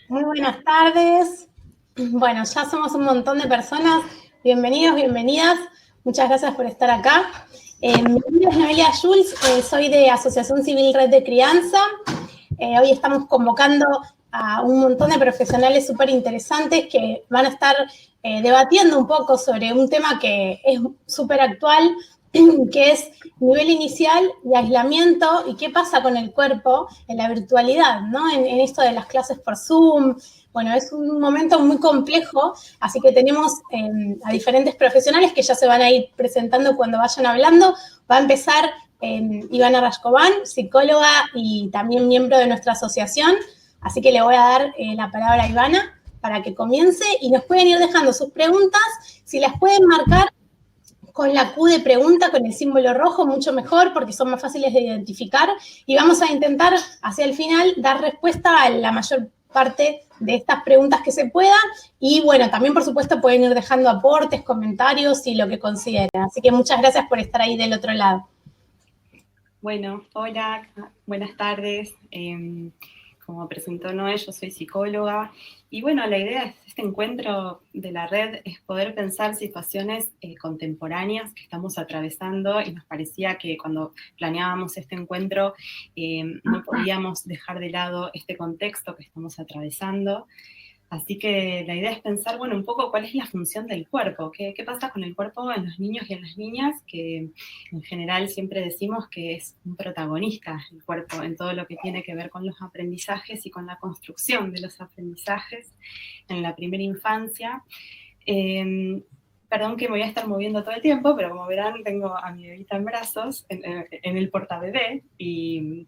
Muy buenas tardes. Bueno, ya somos un montón de personas. Bienvenidos, bienvenidas. Muchas gracias por estar acá. Mi nombre es Noelia Jules, soy de Asociación Civil Red de Crianza. Hoy estamos convocando a un montón de profesionales súper interesantes que van a estar debatiendo un poco sobre un tema que es súper actual, que es nivel inicial y aislamiento y qué pasa con el cuerpo en la virtualidad, ¿no? En esto de las clases por Zoom. Bueno, es un momento muy complejo, así que tenemos a diferentes profesionales que ya se van a ir presentando cuando vayan hablando. Va a empezar Ivana Rashkovan, psicóloga y también miembro de nuestra asociación, así que le voy a dar la palabra a Ivana para que comience y nos pueden ir dejando sus preguntas, si las pueden marcar con la Q de pregunta, con el símbolo rojo, mucho mejor, porque son más fáciles de identificar, y vamos a intentar, hacia el final, dar respuesta a la mayor parte de estas preguntas que se pueda, y bueno, también por supuesto pueden ir dejando aportes, comentarios y lo que consideren. Así que muchas gracias por estar ahí del otro lado. Bueno, hola, buenas tardes. Como presentó Noé, yo soy psicóloga y bueno, la idea de este encuentro de la red es poder pensar situaciones contemporáneas que estamos atravesando y nos parecía que cuando planeábamos este encuentro no podíamos dejar de lado este contexto que estamos atravesando. Así que la idea es pensar, bueno, un poco cuál es la función del cuerpo, qué pasa con el cuerpo en los niños y en las niñas, que en general siempre decimos que es un protagonista el cuerpo en todo lo que tiene que ver con los aprendizajes y con la construcción de los aprendizajes en la primera infancia. Perdón que me voy a estar moviendo todo el tiempo, pero como verán tengo a mi bebita en brazos, en el portabebé, y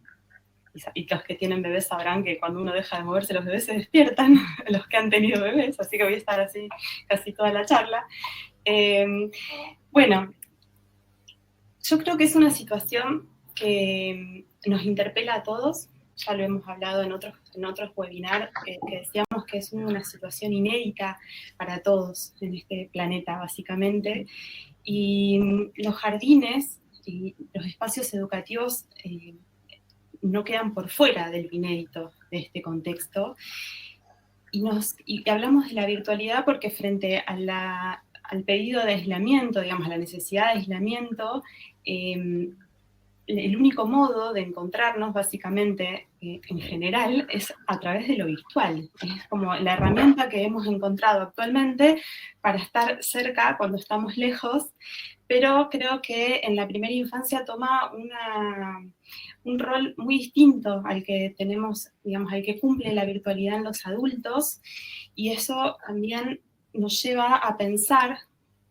los que tienen bebés sabrán que cuando uno deja de moverse los bebés se despiertan, los que han tenido bebés, así que voy a estar así casi toda la charla. Bueno, yo creo que es una situación que nos interpela a todos, ya lo hemos hablado en otros webinars, que decíamos que es una situación inédita para todos en este planeta, básicamente, y los jardines y los espacios educativos no quedan por fuera del inédito de este contexto. Y hablamos de la virtualidad porque frente a al pedido de aislamiento, digamos, a la necesidad de aislamiento, el único modo de encontrarnos, básicamente, en general, es a través de lo virtual. Es como la herramienta que hemos encontrado actualmente para estar cerca cuando estamos lejos, pero creo que en la primera infancia toma un rol muy distinto al que tenemos, digamos, al que cumple la virtualidad en los adultos, y eso también nos lleva a pensar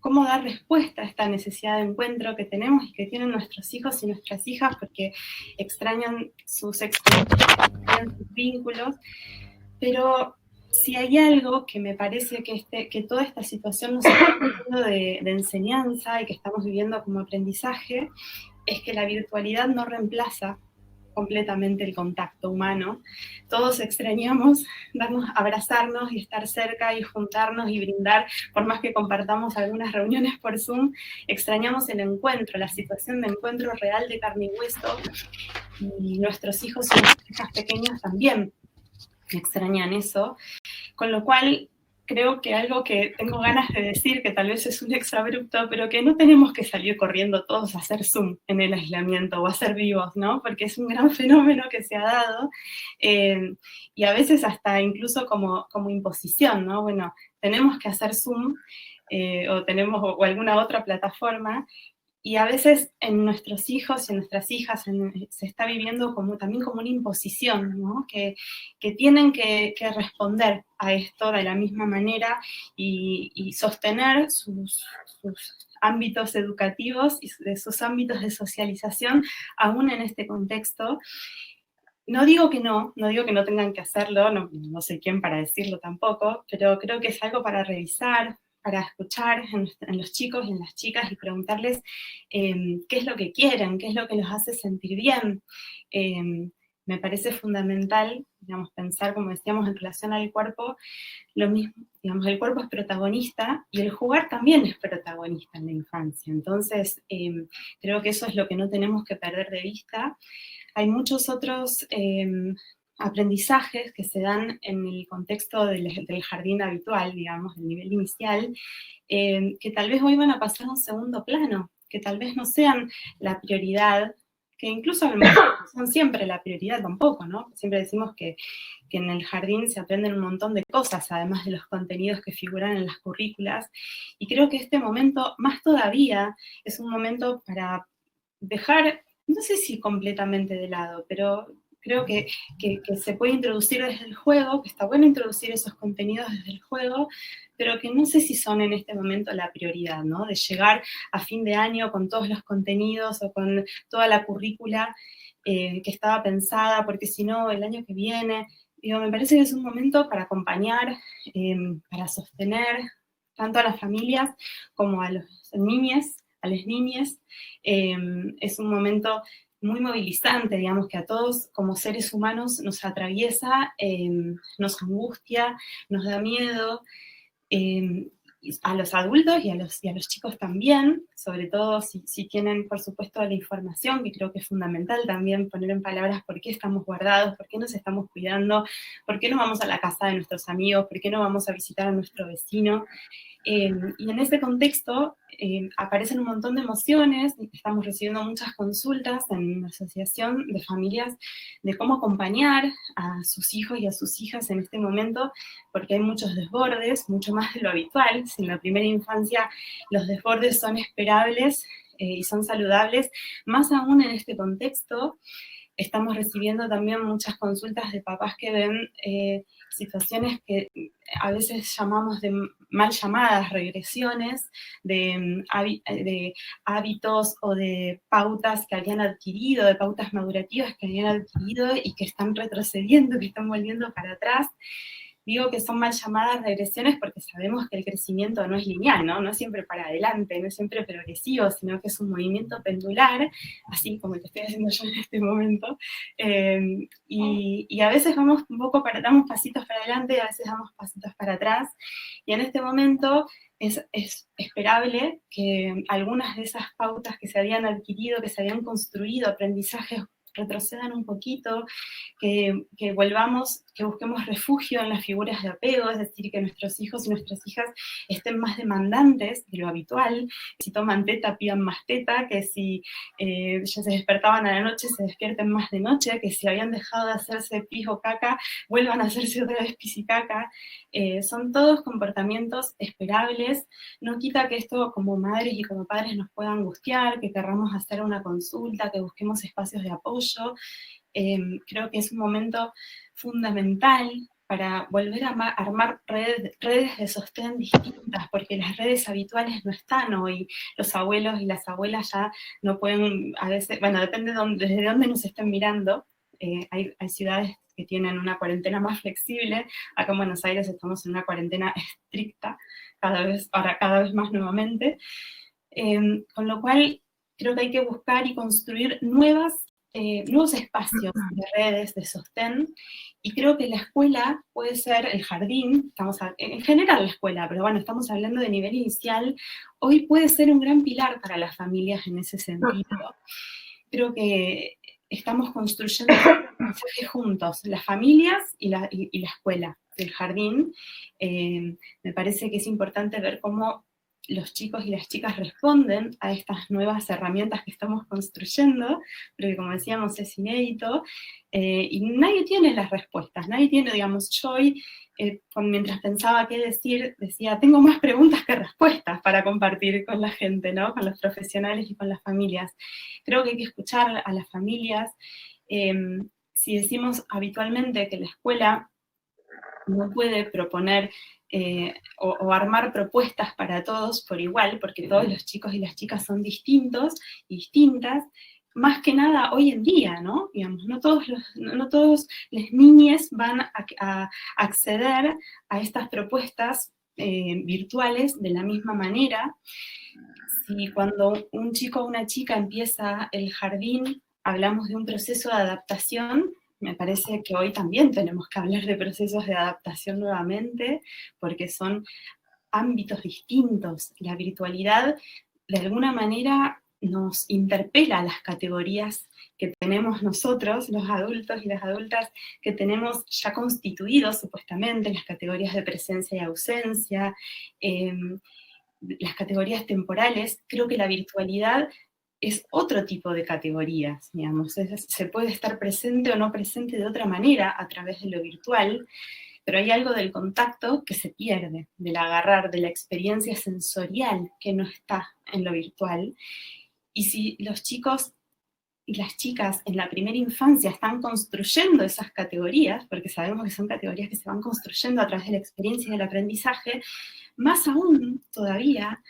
cómo dar respuesta a esta necesidad de encuentro que tenemos y que tienen nuestros hijos y nuestras hijas, porque extrañan sus experiencias, sus vínculos, pero si hay algo que me parece que toda esta situación nos está dando de enseñanza y que estamos viviendo como aprendizaje, es que la virtualidad no reemplaza completamente el contacto humano. Todos extrañamos abrazarnos y estar cerca y juntarnos y brindar, por más que compartamos algunas reuniones por Zoom, extrañamos el encuentro, la situación de encuentro real de carne y hueso, y nuestros hijos y nuestras hijas pequeñas también extrañan eso, con lo cual creo que algo que tengo ganas de decir, que tal vez es un exabrupto, pero que no tenemos que salir corriendo todos a hacer Zoom en el aislamiento o a ser vivos, ¿no? Porque es un gran fenómeno que se ha dado, y a veces hasta incluso como imposición, ¿no? Bueno, tenemos que hacer Zoom, o alguna otra plataforma, y a veces en nuestros hijos y en nuestras hijas se está viviendo también como una imposición, ¿no? Que tienen que responder a esto de la misma manera y sostener sus ámbitos educativos y sus ámbitos de socialización aún en este contexto. No digo que no tengan que hacerlo, no soy quién para decirlo tampoco, pero creo que es algo para revisar, para escuchar en los chicos y en las chicas y preguntarles qué es lo que quieren, qué es lo que los hace sentir bien. me parece fundamental, digamos, pensar, como decíamos, en relación al cuerpo, lo mismo, digamos, el cuerpo es protagonista y el jugar también es protagonista en la infancia. Entonces, creo que eso es lo que no tenemos que perder de vista. Hay muchos otros aprendizajes que se dan en el contexto del jardín habitual, digamos, del nivel inicial, que tal vez hoy van a pasar a un segundo plano, que tal vez no sean la prioridad, que incluso a lo mejor no son siempre la prioridad tampoco, ¿no? Siempre decimos que en el jardín se aprenden un montón de cosas, además de los contenidos que figuran en las currículas, y creo que este momento, más todavía, es un momento para dejar, no sé si completamente de lado, pero creo que se puede introducir desde el juego, que está bueno introducir esos contenidos desde el juego, pero que no sé si son en este momento la prioridad, ¿no? De llegar a fin de año con todos los contenidos o con toda la currícula que estaba pensada, porque si no, el año que viene, digo, me parece que es un momento para acompañar, para sostener tanto a las familias como a los niños, a las niñas. Es un momento muy movilizante, digamos, que a todos como seres humanos nos atraviesa, nos angustia, nos da miedo, a los adultos y a los chicos también, sobre todo si tienen, por supuesto, la información, que creo que es fundamental también poner en palabras por qué estamos guardados, por qué nos estamos cuidando, por qué no vamos a la casa de nuestros amigos, por qué no vamos a visitar a nuestro vecino. Y en ese contexto aparecen un montón de emociones, estamos recibiendo muchas consultas en la Asociación de Familias de cómo acompañar a sus hijos y a sus hijas en este momento, porque hay muchos desbordes, mucho más de lo habitual. Si en la primera infancia los desbordes son esperables y son saludables, más aún en este contexto. Estamos recibiendo también muchas consultas de papás que ven situaciones que a veces llamamos de mal llamadas regresiones, de hábitos o de pautas que habían adquirido, de pautas madurativas que habían adquirido y que están retrocediendo, que están volviendo para atrás. Digo que son mal llamadas regresiones porque sabemos que el crecimiento no es lineal, ¿no? No es siempre para adelante, no es siempre progresivo, sino que es un movimiento pendular, así como te estoy haciendo yo en este momento. Y a veces vamos un poco damos pasitos para adelante y a veces damos pasitos para atrás. Y en este momento es esperable que algunas de esas pautas que se habían adquirido, que se habían construido, aprendizajes, retrocedan un poquito, que volvamos, que busquemos refugio en las figuras de apego, es decir, que nuestros hijos y nuestras hijas estén más demandantes de lo habitual, que si toman teta pidan más teta, que si ya se despertaban a la noche se despierten más de noche, que si habían dejado de hacerse pis o caca vuelvan a hacerse otra vez pis y caca. Son todos comportamientos esperables. No quita que esto como madres y como padres nos pueda angustiar, que querramos hacer una consulta, que busquemos espacios de apoyo. Creo que es un momento fundamental para volver a armar redes de sostén distintas, porque las redes habituales no están hoy. Los abuelos y las abuelas ya no pueden, a veces, bueno, depende desde dónde nos estén mirando. Hay ciudades que tienen una cuarentena más flexible. Acá en Buenos Aires estamos en una cuarentena estricta, cada vez más nuevamente. Con lo cual, creo que hay que buscar y construir nuevos espacios de redes, de sostén, y creo que la escuela puede ser el jardín, en general la escuela, pero bueno, estamos hablando de nivel inicial, hoy puede ser un gran pilar para las familias en ese sentido. Creo que estamos construyendo mensajes juntos, las familias y la escuela, el jardín. Me parece que es importante ver cómo los chicos y las chicas responden a estas nuevas herramientas que estamos construyendo, pero que como decíamos es inédito, y nadie tiene las respuestas, nadie tiene, digamos, yo hoy, mientras pensaba qué decir, decía, tengo más preguntas que respuestas para compartir con la gente, ¿no? Con los profesionales y con las familias. Creo que hay que escuchar a las familias. Si decimos habitualmente que la escuela no puede proponer o armar propuestas para todos por igual, porque todos los chicos y las chicas son distintos y distintas, más que nada hoy en día, ¿no? Digamos, no todos las niñas van a acceder a estas propuestas virtuales de la misma manera. Si cuando un chico o una chica empieza el jardín, hablamos de un proceso de adaptación, me parece que hoy también tenemos que hablar de procesos de adaptación nuevamente, porque son ámbitos distintos. La virtualidad, de alguna manera, nos interpela las categorías que tenemos nosotros, los adultos y las adultas, que tenemos ya constituidos supuestamente, las categorías de presencia y ausencia, las categorías temporales. Creo que la virtualidad es otro tipo de categorías, digamos. Se puede estar presente o no presente de otra manera a través de lo virtual, pero hay algo del contacto que se pierde, del agarrar, de la experiencia sensorial que no está en lo virtual. Y si los chicos y las chicas en la primera infancia están construyendo esas categorías, porque sabemos que son categorías que se van construyendo a través de la experiencia y del aprendizaje, más aún todavía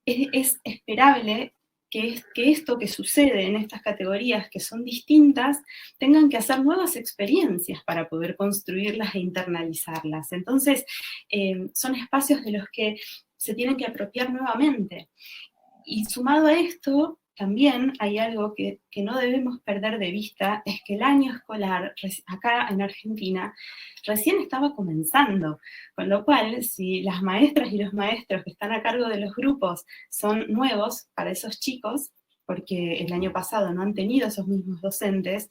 es esperable que esto que sucede en estas categorías, que son distintas, tengan que hacer nuevas experiencias para poder construirlas e internalizarlas. Entonces, son espacios de los que se tienen que apropiar nuevamente. Y sumado a esto, también hay algo que no debemos perder de vista, es que el año escolar, acá en Argentina, recién estaba comenzando, con lo cual, si las maestras y los maestros que están a cargo de los grupos son nuevos para esos chicos, porque el año pasado no han tenido esos mismos docentes,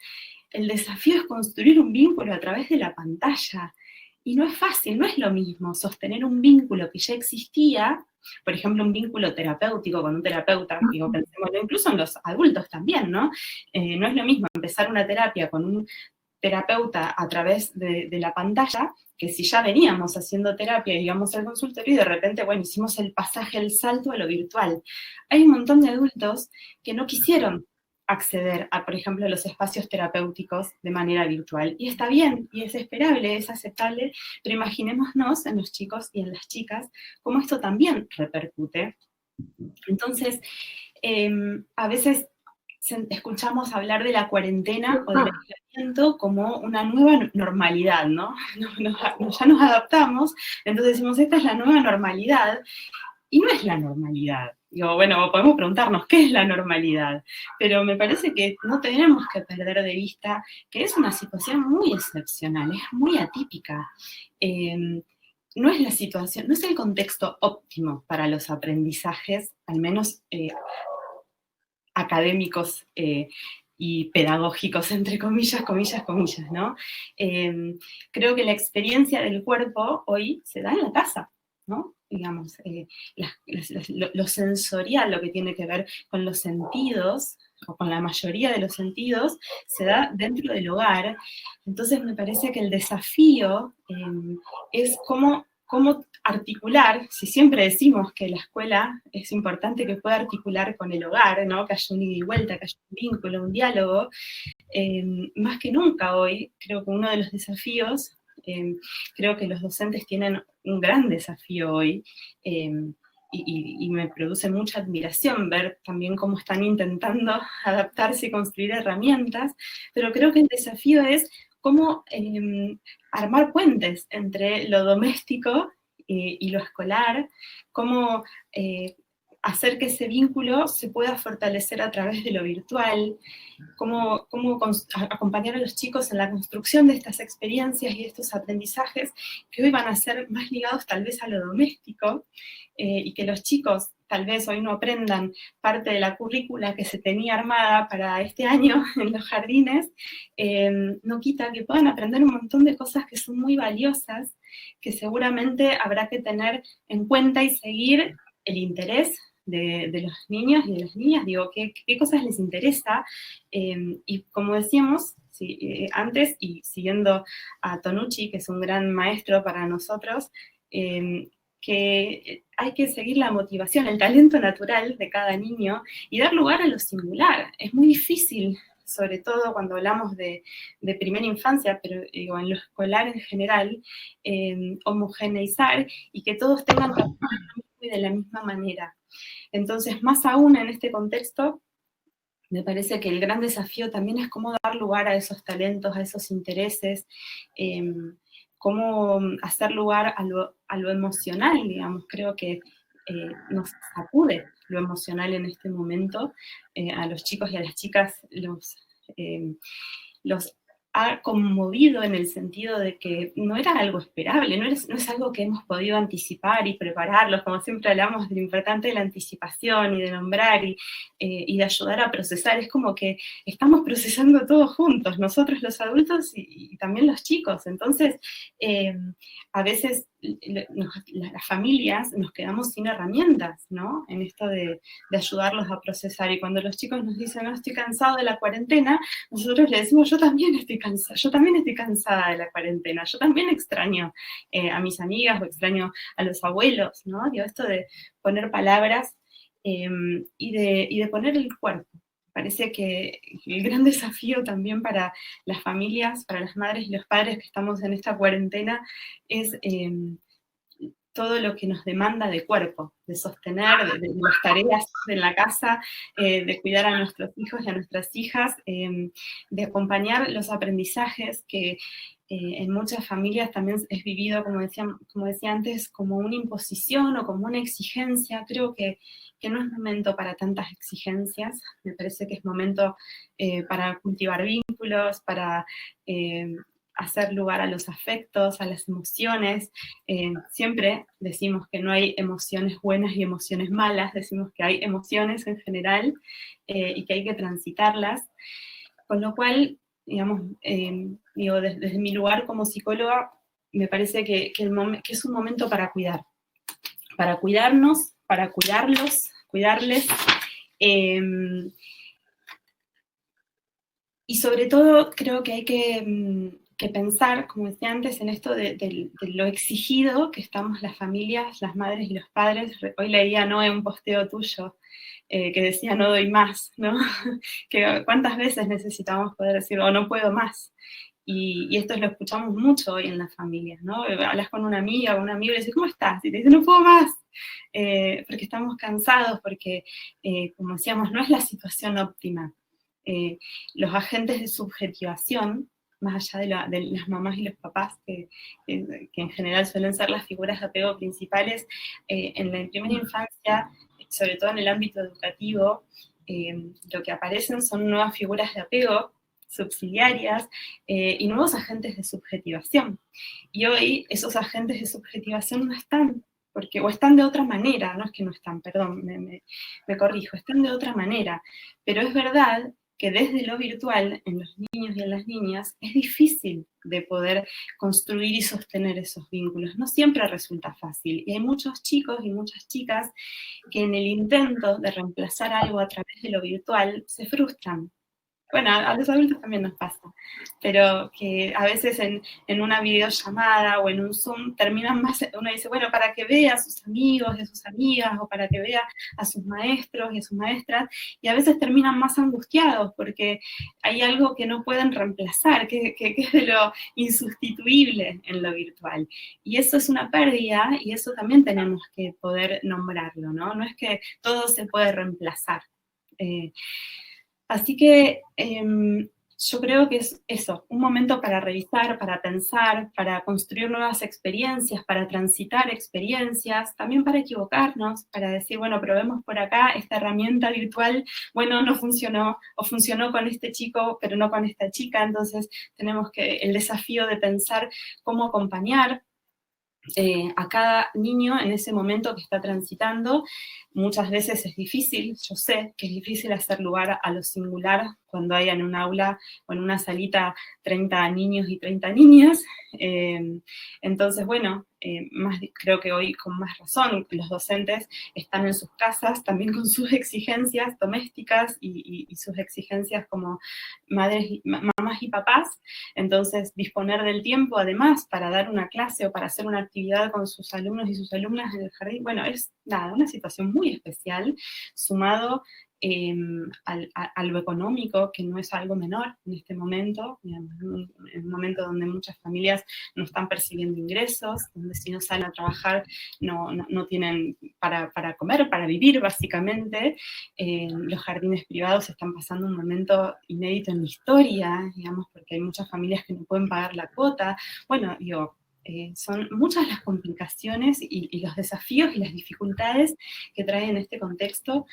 el desafío es construir un vínculo a través de la pantalla. Y no es fácil, no es lo mismo sostener un vínculo que ya existía, por ejemplo, un vínculo terapéutico con un terapeuta, digo, pensémoslo incluso en los adultos también, ¿no? No es lo mismo empezar una terapia con un terapeuta a través de la pantalla, que si ya veníamos haciendo terapia y íbamos al consultorio y de repente, bueno, hicimos el pasaje, el salto a lo virtual. Hay un montón de adultos que no quisieron acceder a, por ejemplo, a los espacios terapéuticos de manera virtual. Y está bien, y es esperable, es aceptable, pero imaginémonos en los chicos y en las chicas cómo esto también repercute. Entonces, a veces escuchamos hablar de la cuarentena o del aislamiento como una nueva normalidad, ¿no? Ya nos adaptamos, entonces decimos, esta es la nueva normalidad, y no es la normalidad. Digo, bueno, podemos preguntarnos qué es la normalidad, pero me parece que no tenemos que perder de vista que es una situación muy excepcional, es muy atípica. No es la situación, no es el contexto óptimo para los aprendizajes, al menos académicos y pedagógicos, entre comillas, comillas, comillas, ¿no? Creo que la experiencia del cuerpo hoy se da en la casa, ¿no? Digamos, lo sensorial, lo que tiene que ver con los sentidos, o con la mayoría de los sentidos, se da dentro del hogar. Entonces me parece que el desafío es cómo articular, si siempre decimos que la escuela es importante que pueda articular con el hogar, ¿no? Que haya un ida y vuelta, que haya un vínculo, un diálogo, más que nunca hoy, creo que uno de los desafíos, creo que los docentes tienen un gran desafío hoy, y me produce mucha admiración ver también cómo están intentando adaptarse y construir herramientas, pero creo que el desafío es cómo armar puentes entre lo doméstico y lo escolar, cómo hacer que ese vínculo se pueda fortalecer a través de lo virtual, cómo acompañar a los chicos en la construcción de estas experiencias y de estos aprendizajes que hoy van a ser más ligados tal vez a lo doméstico, y que los chicos tal vez hoy no aprendan parte de la currícula que se tenía armada para este año en los jardines, no quita que puedan aprender un montón de cosas que son muy valiosas, que seguramente habrá que tener en cuenta y seguir el interés de los niños y de las niñas, digo, qué cosas les interesa, y como decíamos antes, y siguiendo a Tonucci, que es un gran maestro para nosotros, que hay que seguir la motivación, el talento natural de cada niño y dar lugar a lo singular. Es muy difícil, sobre todo cuando hablamos de primera infancia, pero digo, en lo escolar en general, homogeneizar y que todos tengan que aprender lo mismo y de la misma manera. Entonces, más aún en este contexto, me parece que el gran desafío también es cómo dar lugar a esos talentos, a esos intereses, cómo hacer lugar a lo emocional, digamos. Creo que nos sacude lo emocional en este momento, a los chicos y a las chicas los ha conmovido en el sentido de que no era algo esperable, no es algo que hemos podido anticipar y prepararlos, como siempre hablamos de lo importante de la anticipación y de nombrar y de ayudar a procesar. Es como que estamos procesando todos juntos, nosotros los adultos y también los chicos. Entonces, a veces las familias nos quedamos sin herramientas, ¿no? En esto de ayudarlos a procesar. Y cuando los chicos nos dicen, no, estoy cansado de la cuarentena, nosotros le decimos, yo también estoy cansada de la cuarentena, yo también extraño a mis amigas o extraño a los abuelos, ¿no? Digo, esto de poner palabras y de poner el cuerpo. Parece que el gran desafío también para las familias, para las madres y los padres que estamos en esta cuarentena, es todo lo que nos demanda de cuerpo, de sostener, de las tareas en la casa, de cuidar a nuestros hijos y a nuestras hijas, de acompañar los aprendizajes que en muchas familias también es vivido, como decía antes, como una imposición o como una exigencia. Creo que no es momento para tantas exigencias, me parece que es momento para cultivar vínculos, para hacer lugar a los afectos, a las emociones. Siempre decimos que no hay emociones buenas y emociones malas, decimos que hay emociones en general y que hay que transitarlas, con lo cual, digamos, digo, desde mi lugar como psicóloga, me parece que es un momento para cuidar, para cuidarnos, para cuidarlos, cuidarles, y sobre todo creo que hay que pensar, como decía antes, en esto de lo exigido que estamos las familias, las madres y los padres. Hoy leía, ¿no?, en un posteo tuyo que decía, no doy más, ¿no? Que cuántas veces necesitamos poder decir, oh, no puedo más. Y esto lo escuchamos mucho hoy en las familias, ¿no? Hablas con una amiga o un amigo y le dices, ¿cómo estás? Y te dice, no puedo más. Porque estamos cansados, porque, como decíamos, no es la situación óptima. Los agentes de subjetivación, más allá de las mamás y los papás, que en general suelen ser las figuras de apego principales, en la primera infancia, sobre todo en el ámbito educativo, lo que aparecen son nuevas figuras de apego subsidiarias y nuevos agentes de subjetivación. Y hoy esos agentes de subjetivación no están, o están de otra manera, no es que no están, perdón, me corrijo, están de otra manera, pero es verdad que desde lo virtual, en los niños y en las niñas, es difícil de poder construir y sostener esos vínculos. No siempre resulta fácil. Y hay muchos chicos y muchas chicas que en el intento de reemplazar algo a través de lo virtual se frustran. Bueno, a los adultos también nos pasa, pero que a veces en una videollamada o en un Zoom terminan más, uno dice, bueno, para que vea a sus amigos y a sus amigas, o para que vea a sus maestros y a sus maestras, y a veces terminan más angustiados porque hay algo que no pueden reemplazar, que es de lo insustituible en lo virtual. Y eso es una pérdida, y eso también tenemos que poder nombrarlo, ¿no? No es que todo se puede reemplazar. Así que yo creo que es eso, un momento para revisar, para pensar, para construir nuevas experiencias, para transitar experiencias, también para equivocarnos, para decir, bueno, probemos por acá esta herramienta virtual, bueno, no funcionó, o funcionó con este chico, pero no con esta chica. Entonces tenemos el desafío de pensar cómo acompañar a cada niño en ese momento que está transitando. Muchas veces es difícil, yo sé que es difícil hacer lugar a lo singular cuando hay en un aula o en una salita 30 niños y 30 niñas. Entonces, bueno, creo que hoy con más razón los docentes están en sus casas también con sus exigencias domésticas y sus exigencias como mamás y papás. Entonces, disponer del tiempo además para dar una clase o para hacer una actividad con sus alumnos y sus alumnas en el jardín, bueno, es una situación muy especial, sumado a lo económico, que no es algo menor en este momento, digamos, en un momento donde muchas familias no están percibiendo ingresos, donde si no salen a trabajar no tienen para comer, para vivir básicamente. Los jardines privados están pasando un momento inédito en la historia, digamos, porque hay muchas familias que no pueden pagar la cuota. Bueno, digo, son muchas las complicaciones y los desafíos y las dificultades que trae en este contexto,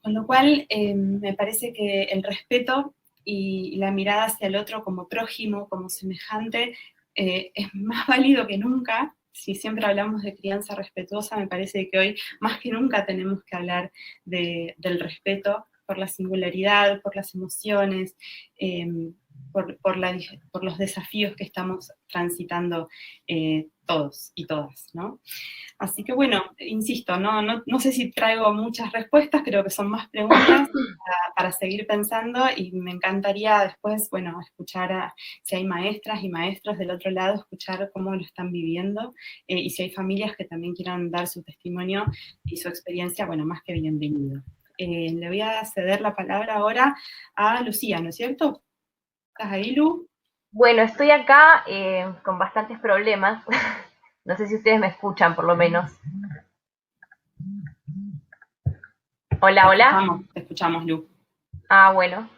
con lo cual me parece que el respeto y la mirada hacia el otro como prójimo, como semejante, es más válido que nunca. Si siempre hablamos de crianza respetuosa, me parece que hoy más que nunca tenemos que hablar del respeto por la singularidad, por las emociones, por los desafíos que estamos transitando todos y todas, ¿no? Así que bueno, insisto, no sé si traigo muchas respuestas, creo que son más preguntas para seguir pensando, y me encantaría después, bueno, escuchar si hay maestras y maestros del otro lado, escuchar cómo lo están viviendo, y si hay familias que también quieran dar su testimonio y su experiencia, bueno, más que bienvenido. Le voy a ceder la palabra ahora a Lucía, ¿no es cierto? ¿Estás ahí, Lu? Bueno, estoy acá con bastantes problemas. No sé si ustedes me escuchan, por lo menos. Hola, hola. Te escuchamos, Lu. Ah, bueno.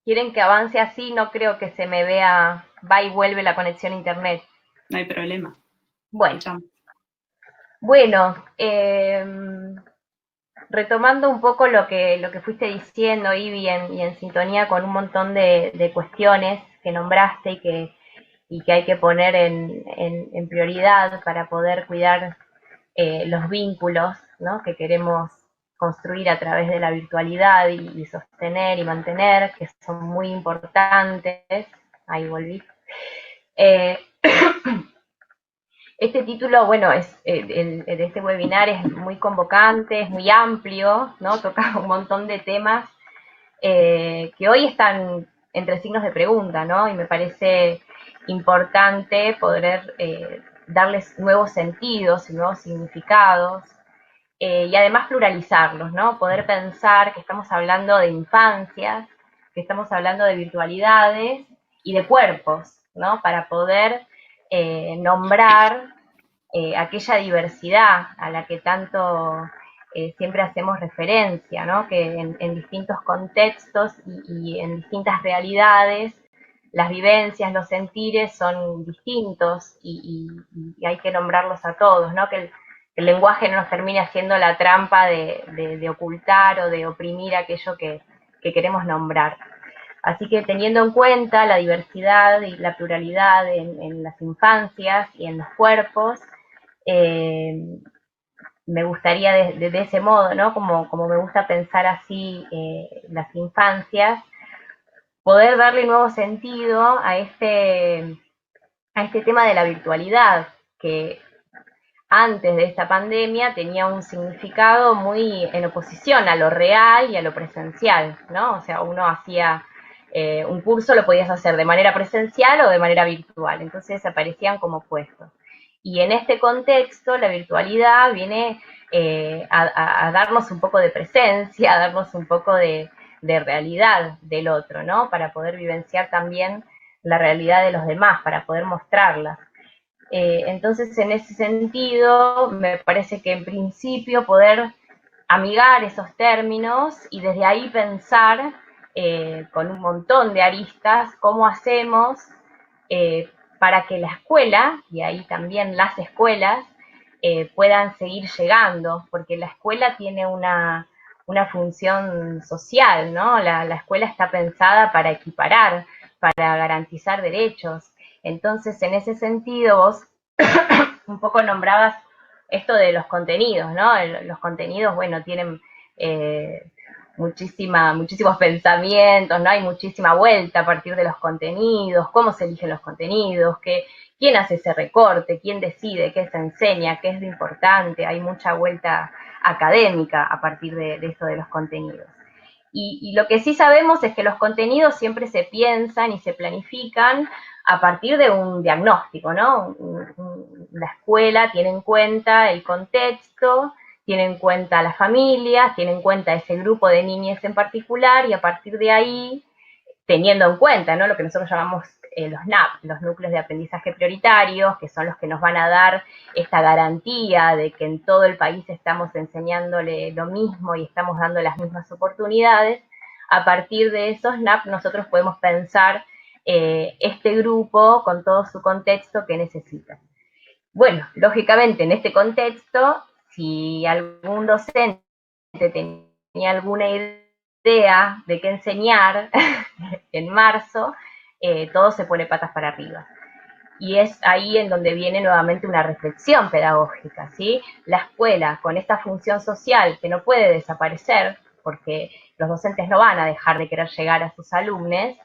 ¿Quieren que avance así? No creo que se me vea, va y vuelve la conexión a internet. No hay problema. Bueno, Escuchamos. bueno, retomando un poco lo que fuiste diciendo, Ivy, y en sintonía con un montón de cuestiones que nombraste y que hay que poner en prioridad para poder cuidar los vínculos, ¿no?, que queremos construir a través de la virtualidad y sostener y mantener, que son muy importantes. Ahí volví. Eh, Este título, bueno, de este webinar es muy convocante, es muy amplio, ¿no? Toca un montón de temas que hoy están entre signos de pregunta, ¿no? Y me parece importante poder darles nuevos sentidos y nuevos significados, y además pluralizarlos, ¿no? Poder pensar que estamos hablando de infancias, que estamos hablando de virtualidades y de cuerpos, ¿no? Para poder nombrar aquella diversidad a la que tanto siempre hacemos referencia, ¿no? Que en distintos contextos y en distintas realidades las vivencias, los sentires son distintos y hay que nombrarlos a todos, ¿no? Que el lenguaje no nos termine haciendo la trampa de ocultar o de oprimir aquello que queremos nombrar. Así que teniendo en cuenta la diversidad y la pluralidad en las infancias y en los cuerpos, me gustaría de ese modo, ¿no? Como me gusta pensar así las infancias, poder darle nuevo sentido a este tema de la virtualidad, que antes de esta pandemia tenía un significado muy en oposición a lo real y a lo presencial, ¿no? O sea, uno hacía un curso, lo podías hacer de manera presencial o de manera virtual, entonces aparecían como opuestos. Y en este contexto, la virtualidad viene a darnos un poco de presencia, a darnos un poco de realidad del otro, ¿no? Para poder vivenciar también la realidad de los demás, para poder mostrarla. Entonces, en ese sentido, me parece que en principio poder amigar esos términos y desde ahí pensar con un montón de aristas cómo hacemos para que la escuela, y ahí también las escuelas, puedan seguir llegando, porque la escuela tiene una función social, ¿no? La escuela está pensada para equiparar, para garantizar derechos. Entonces, en ese sentido, vos un poco nombrabas esto de los contenidos, ¿no? Los contenidos, bueno, tienen muchísimos pensamientos, ¿no? Hay muchísima vuelta a partir de los contenidos, cómo se eligen los contenidos, quién hace ese recorte, quién decide, qué se enseña, qué es lo importante, hay mucha vuelta académica a partir de esto de los contenidos. Y lo que sí sabemos es que los contenidos siempre se piensan y se planifican a partir de un diagnóstico, ¿no? La escuela tiene en cuenta el contexto, tiene en cuenta las familias, tiene en cuenta ese grupo de niñas en particular, y a partir de ahí, teniendo en cuenta, ¿no?, lo que nosotros llamamos los NAP, los núcleos de aprendizaje prioritarios, que son los que nos van a dar esta garantía de que en todo el país estamos enseñándole lo mismo y estamos dando las mismas oportunidades. A partir de esos NAP nosotros podemos pensar este grupo con todo su contexto que necesita. Bueno, lógicamente en este contexto, si algún docente tenía alguna idea idea de qué enseñar en marzo, todo se pone patas para arriba. Y es ahí en donde viene nuevamente una reflexión pedagógica, ¿sí? La escuela, con esta función social que no puede desaparecer, porque los docentes no van a dejar de querer llegar a sus alumnos,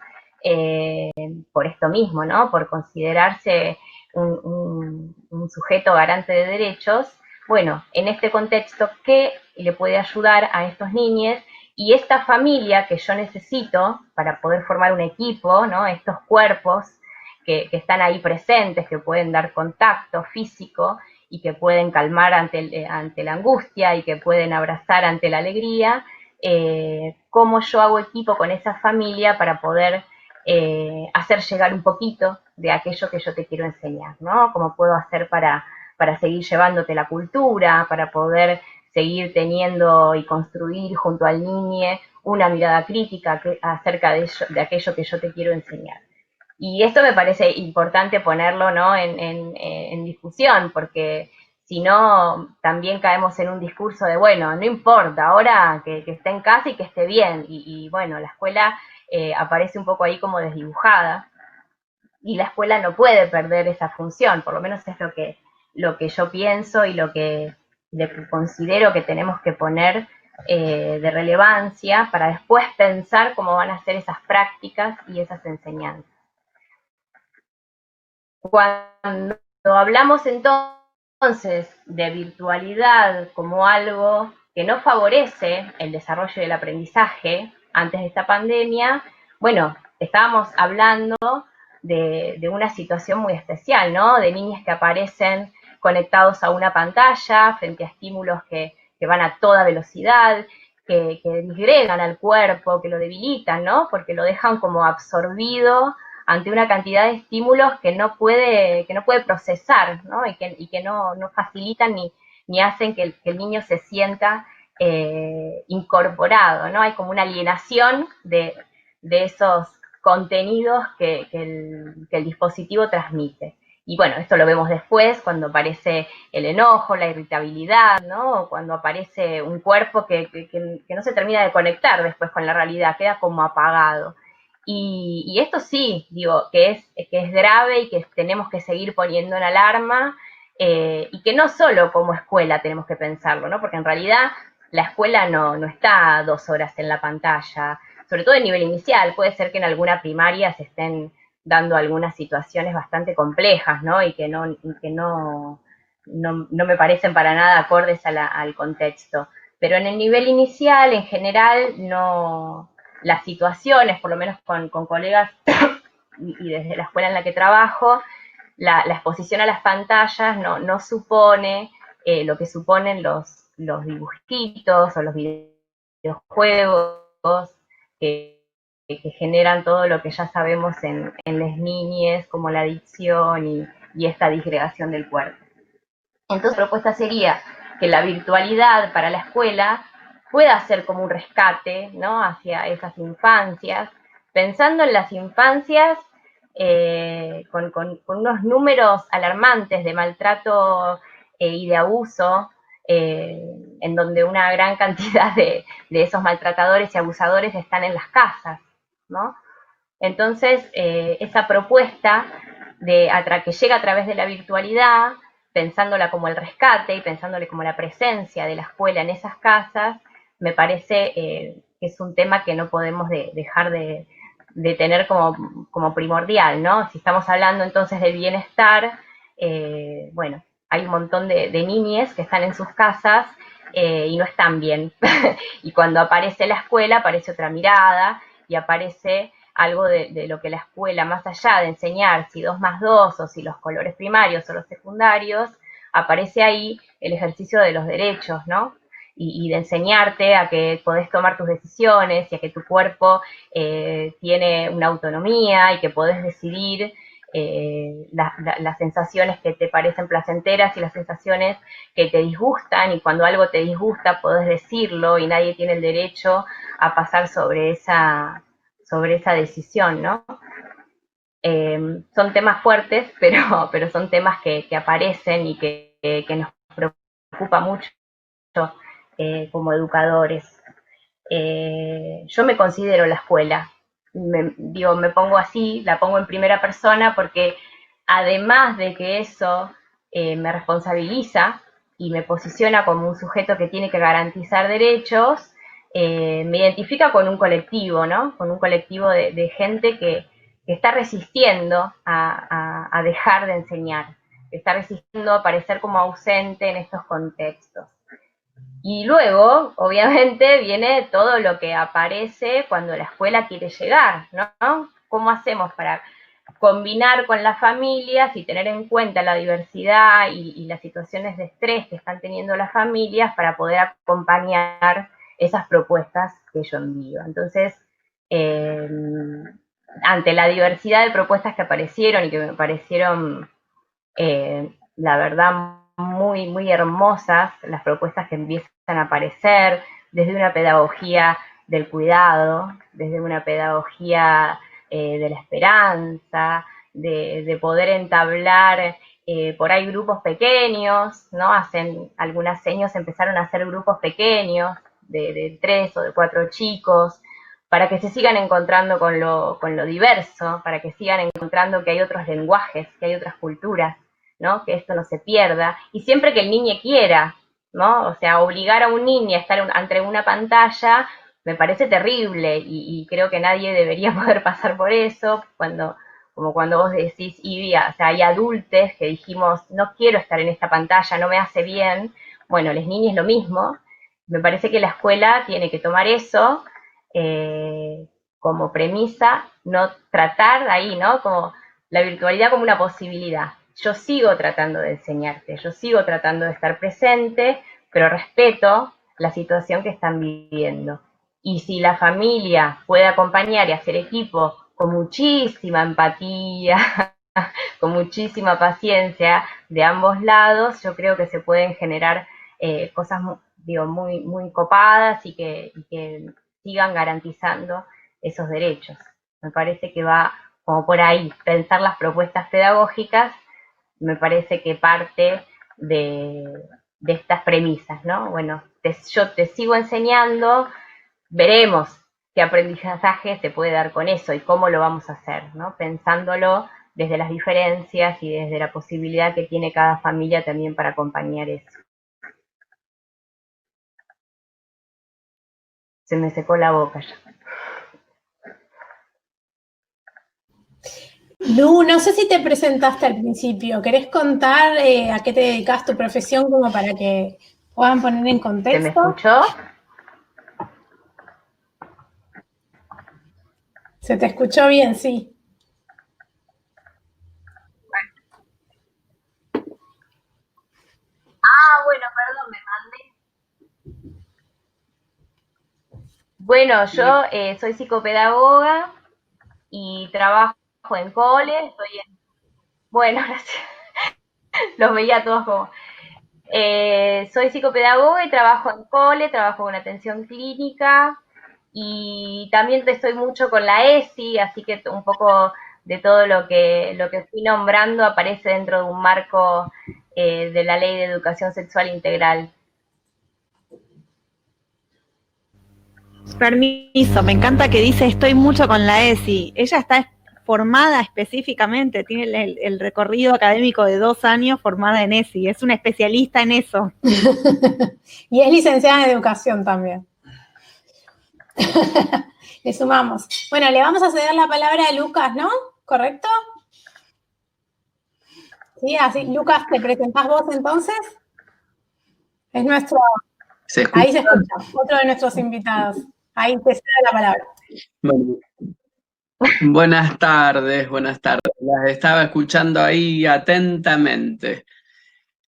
por esto mismo, ¿no? Por considerarse un sujeto garante de derechos. Bueno, en este contexto, ¿qué le puede ayudar a estos niños? Y esta familia que yo necesito para poder formar un equipo, ¿no? Estos cuerpos que están ahí presentes, que pueden dar contacto físico y que pueden calmar ante la angustia y que pueden abrazar ante la alegría, cómo yo hago equipo con esa familia para poder hacer llegar un poquito de aquello que yo te quiero enseñar, ¿no? Cómo puedo hacer para seguir llevándote la cultura, para poder seguir teniendo y construir junto al niño una mirada crítica acerca de aquello que yo te quiero enseñar. Y esto me parece importante ponerlo, ¿no? en discusión, porque si no, también caemos en un discurso de, bueno, no importa, ahora que esté en casa y que esté bien. Y bueno, la escuela aparece un poco ahí como desdibujada, y la escuela no puede perder esa función, por lo menos es lo que yo pienso y lo que considero que tenemos que poner de relevancia para después pensar cómo van a ser esas prácticas y esas enseñanzas. Cuando hablamos entonces de virtualidad como algo que no favorece el desarrollo del aprendizaje antes de esta pandemia, bueno, estábamos hablando de una situación muy especial, ¿no? De niños que aparecen conectados a una pantalla frente a estímulos que van a toda velocidad, que disgregan al cuerpo, que lo debilitan, ¿no? Porque lo dejan como absorbido ante una cantidad de estímulos que no puede procesar, ¿no? Y que no facilitan ni hacen que el niño se sienta incorporado, ¿no? Hay como una alienación de esos contenidos que el dispositivo transmite. Y bueno, esto lo vemos después cuando aparece el enojo, la irritabilidad, ¿no? Cuando aparece un cuerpo que no se termina de conectar después con la realidad, queda como apagado. Y esto sí, digo, que es grave y que tenemos que seguir poniendo en alarma, y que no solo como escuela tenemos que pensarlo, ¿no? Porque en realidad la escuela no está 2 horas en la pantalla, sobre todo a nivel inicial. Puede ser que en alguna primaria se estén dando algunas situaciones bastante complejas, ¿no? Y que no me parecen para nada acordes al contexto. Pero en el nivel inicial, en general, no, las situaciones, por lo menos con colegas y desde la escuela en la que trabajo, la exposición a las pantallas no supone lo que suponen los dibujitos o los videojuegos que generan todo lo que ya sabemos en las niñez, como la adicción y esta disgregación del cuerpo. Entonces, la propuesta sería que la virtualidad para la escuela pueda ser como un rescate, ¿no? Hacia esas infancias, pensando en las infancias con unos números alarmantes de maltrato y de abuso, en donde una gran cantidad de esos maltratadores y abusadores están en las casas, ¿no? Entonces, esa propuesta que llega a través de la virtualidad, pensándola como el rescate y pensándole como la presencia de la escuela en esas casas, me parece que es un tema que no podemos dejar de tener como primordial, ¿no? Si estamos hablando entonces del bienestar, bueno, hay un montón de niñes que están en sus casas y no están bien. Y cuando aparece la escuela, aparece otra mirada y aparece algo de lo que la escuela, más allá de enseñar si 2 más 2 o si los colores primarios o los secundarios, aparece ahí el ejercicio de los derechos, ¿no? Y de enseñarte a que podés tomar tus decisiones y a que tu cuerpo tiene una autonomía y que podés decidir las sensaciones que te parecen placenteras y las sensaciones que te disgustan, y cuando algo te disgusta podés decirlo y nadie tiene el derecho a pasar sobre esa decisión, ¿no? Son temas fuertes, pero son temas que aparecen y que nos preocupa mucho como educadores. yo me considero la escuela. Me pongo así, la pongo en primera persona porque además de que eso me responsabiliza y me posiciona como un sujeto que tiene que garantizar derechos, me identifica con un colectivo, ¿no? Con un colectivo de gente que está resistiendo a dejar de enseñar, que está resistiendo a parecer como ausente en estos contextos. Y luego, obviamente, viene todo lo que aparece cuando la escuela quiere llegar, ¿no? ¿Cómo hacemos para combinar con las familias y tener en cuenta la diversidad y las situaciones de estrés que están teniendo las familias para poder acompañar esas propuestas que yo envío? Entonces, eh, ante la diversidad de propuestas que aparecieron y que me parecieron, la verdad, muy, muy hermosas, las propuestas que empiezan a aparecer, desde una pedagogía del cuidado, desde una pedagogía de la esperanza, de poder entablar por ahí grupos pequeños, ¿no? Algunos años empezaron a hacer grupos pequeños de 3 o de 4 chicos, para que se sigan encontrando con lo diverso, para que sigan encontrando que hay otros lenguajes, que hay otras culturas, ¿no? Que esto no se pierda, y siempre que el niño quiera, ¿no? O sea, obligar a un niño a estar ante una pantalla me parece terrible y creo que nadie debería poder pasar por eso, como cuando vos decís, Ivy, o sea, hay adultos que dijimos, no quiero estar en esta pantalla, no me hace bien. Bueno, les niños lo mismo. Me parece que la escuela tiene que tomar eso como premisa, no tratar ahí, ¿no? Como la virtualidad como una posibilidad. Yo sigo tratando de enseñarte, yo sigo tratando de estar presente, pero respeto la situación que están viviendo. Y si la familia puede acompañar y hacer equipo con muchísima empatía, con muchísima paciencia de ambos lados, yo creo que se pueden generar cosas, digo, muy, muy copadas y que sigan garantizando esos derechos. Me parece que va como por ahí, pensar las propuestas pedagógicas, me parece que parte de estas premisas, ¿no? Bueno, yo te sigo enseñando, veremos qué aprendizaje se puede dar con eso y cómo lo vamos a hacer, ¿no? Pensándolo desde las diferencias y desde la posibilidad que tiene cada familia también para acompañar eso. Se me secó la boca ya. Lu, no sé si te presentaste al principio. ¿Querés contar a qué te dedicas, tu profesión, como para que puedan poner en contexto? ¿Se me escuchó? Se te escuchó bien, sí. Ah, bueno, perdón, me mandé. Bueno, yo soy psicopedagoga y trabajo en cole, bueno, gracias. Los veía todos como, soy psicopedagoga y trabajo en cole, trabajo con atención clínica y también estoy mucho con la ESI, así que un poco de todo lo que fui nombrando aparece dentro de un marco de la Ley de Educación Sexual Integral. Permiso, me encanta que dice estoy mucho con la ESI. Ella está formada específicamente, tiene el recorrido académico de 2 años formada en ESI, es una especialista en eso. Y es licenciada en educación también. Le sumamos. Bueno, le vamos a ceder la palabra a Lucas, ¿no? ¿Correcto? Sí, así. Lucas, ¿te presentás vos entonces? Es nuestro... Ahí se escucha, otro de nuestros invitados. Ahí te cedo la palabra. Bueno, buenas tardes. Las estaba escuchando ahí atentamente.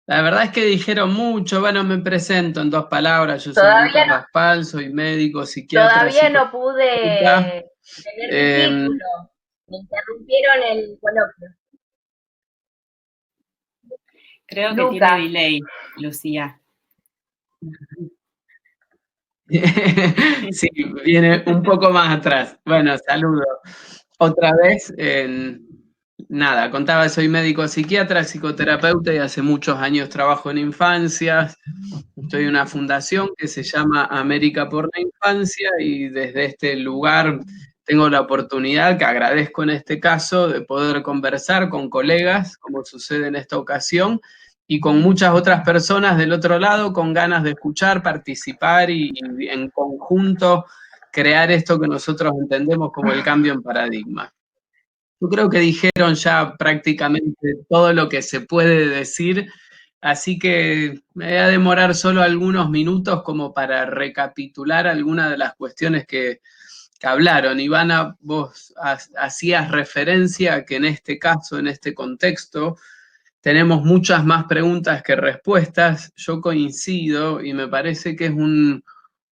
La verdad es que dijeron mucho. Bueno, me presento en 2 palabras. Yo soy Lucas Raspal, soy médico, psiquiatra. Todavía no pude tener mi título. Me interrumpieron el coloquio. Creo que tiene delay, Lucía. Sí, viene un poco más atrás. Bueno, saludo otra vez nada, contaba, soy médico psiquiatra, psicoterapeuta y hace muchos años trabajo en infancias. Estoy en una fundación que se llama América por la Infancia y desde este lugar tengo la oportunidad, que agradezco en este caso, de poder conversar con colegas, como sucede en esta ocasión, y con muchas otras personas del otro lado con ganas de escuchar, participar y en conjunto crear esto que nosotros entendemos como el cambio en paradigma. Yo creo que dijeron ya prácticamente todo lo que se puede decir, así que me voy a demorar solo algunos minutos como para recapitular algunas de las cuestiones que hablaron. Ivana, vos hacías referencia a que en este caso, en este contexto, tenemos muchas más preguntas que respuestas. Yo coincido y me parece que es un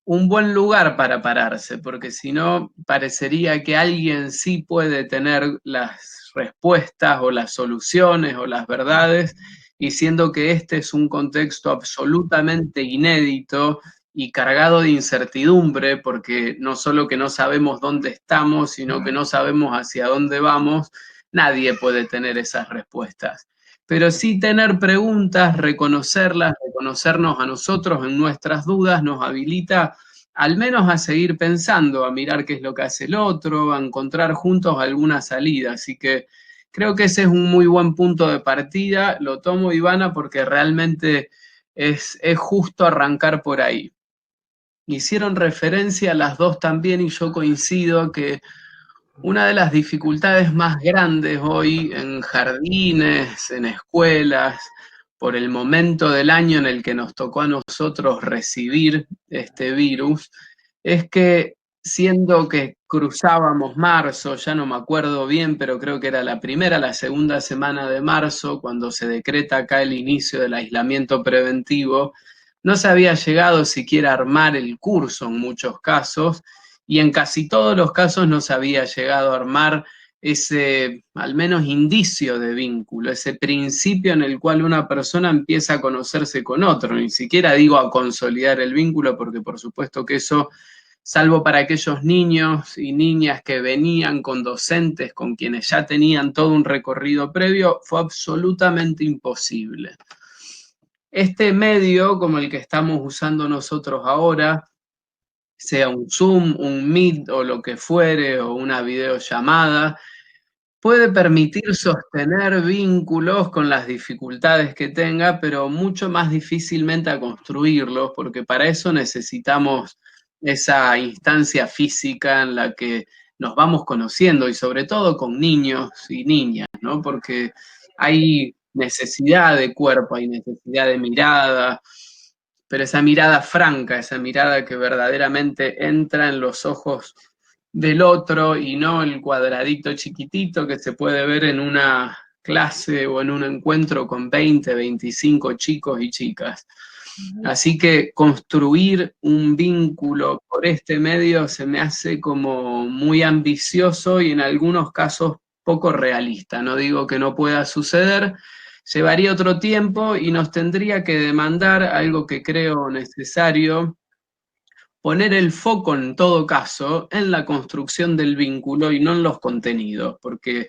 buen lugar para pararse, porque si no, parecería que alguien sí puede tener las respuestas o las soluciones o las verdades, y siendo que este es un contexto absolutamente inédito y cargado de incertidumbre, porque no solo que no sabemos dónde estamos, sino que no sabemos hacia dónde vamos, nadie puede tener esas respuestas. Pero sí tener preguntas, reconocerlas, reconocernos a nosotros en nuestras dudas, nos habilita al menos a seguir pensando, a mirar qué es lo que hace el otro, a encontrar juntos alguna salida. Así que creo que ese es un muy buen punto de partida. Lo tomo, Ivana, porque realmente es justo arrancar por ahí. Hicieron referencia a las dos también y yo coincido que una de las dificultades más grandes hoy en jardines, en escuelas, por el momento del año en el que nos tocó a nosotros recibir este virus, es que siendo que cruzábamos marzo, ya no me acuerdo bien, pero creo que era la primera, la segunda semana de marzo, cuando se decreta acá el inicio del aislamiento preventivo, no se había llegado siquiera a armar el curso en muchos casos, y en casi todos los casos no se había llegado a armar ese, al menos, indicio de vínculo, ese principio en el cual una persona empieza a conocerse con otro. Ni siquiera digo a consolidar el vínculo, porque por supuesto que eso, salvo para aquellos niños y niñas que venían con docentes con quienes ya tenían todo un recorrido previo, fue absolutamente imposible. Este medio, como el que estamos usando nosotros ahora, sea un Zoom, un Meet o lo que fuere, o una videollamada, puede permitir sostener vínculos con las dificultades que tenga, pero mucho más difícilmente a construirlos, porque para eso necesitamos esa instancia física en la que nos vamos conociendo, y sobre todo con niños y niñas, ¿no? Porque hay necesidad de cuerpo, hay necesidad de mirada, pero esa mirada franca, esa mirada que verdaderamente entra en los ojos del otro y no el cuadradito chiquitito que se puede ver en una clase o en un encuentro con 20, 25 chicos y chicas. Así que construir un vínculo por este medio se me hace como muy ambicioso y en algunos casos poco realista. No digo que no pueda suceder, llevaría otro tiempo y nos tendría que demandar algo que creo necesario: poner el foco en todo caso en la construcción del vínculo y no en los contenidos, porque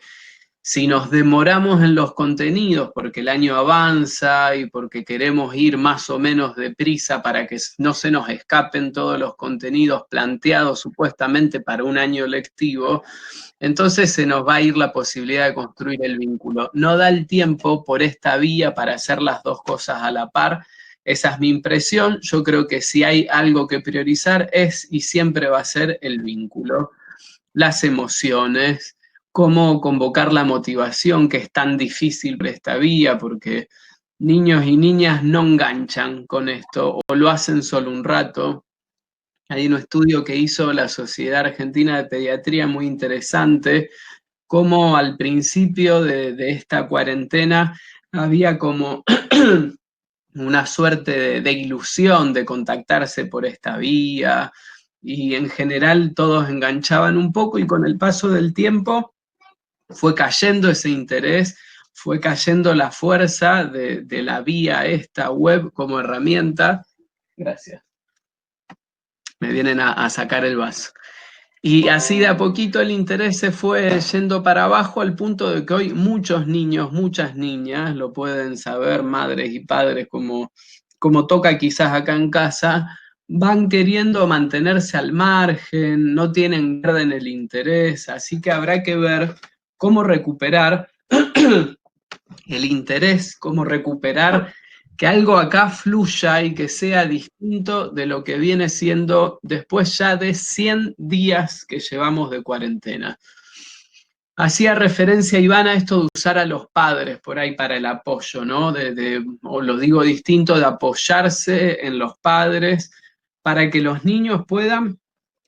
si nos demoramos en los contenidos porque el año avanza y porque queremos ir más o menos deprisa para que no se nos escapen todos los contenidos planteados supuestamente para un año lectivo, entonces se nos va a ir la posibilidad de construir el vínculo. No da el tiempo por esta vía para hacer las dos cosas a la par. Esa es mi impresión. Yo creo que si hay algo que priorizar es y siempre va a ser el vínculo, las emociones, cómo convocar la motivación, que es tan difícil por esta vía, porque niños y niñas no enganchan con esto o lo hacen solo un rato. Hay un estudio que hizo la Sociedad Argentina de Pediatría muy interesante, cómo al principio de esta cuarentena había como una suerte de ilusión de contactarse por esta vía, y en general todos enganchaban un poco, y con el paso del tiempo fue cayendo ese interés, fue cayendo la fuerza de la vía esta web como herramienta. Gracias. Me vienen a sacar el vaso. Y así de a poquito el interés se fue yendo para abajo al punto de que hoy muchos niños, muchas niñas, lo pueden saber, madres y padres, como toca quizás acá en casa, van queriendo mantenerse al margen, no tienen en el interés, así que habrá que ver cómo recuperar el interés, cómo recuperar que algo acá fluya y que sea distinto de lo que viene siendo después ya de 100 días que llevamos de cuarentena. Hacía referencia, Iván, a esto de usar a los padres por ahí para el apoyo, ¿no? O lo digo distinto, de apoyarse en los padres para que los niños puedan,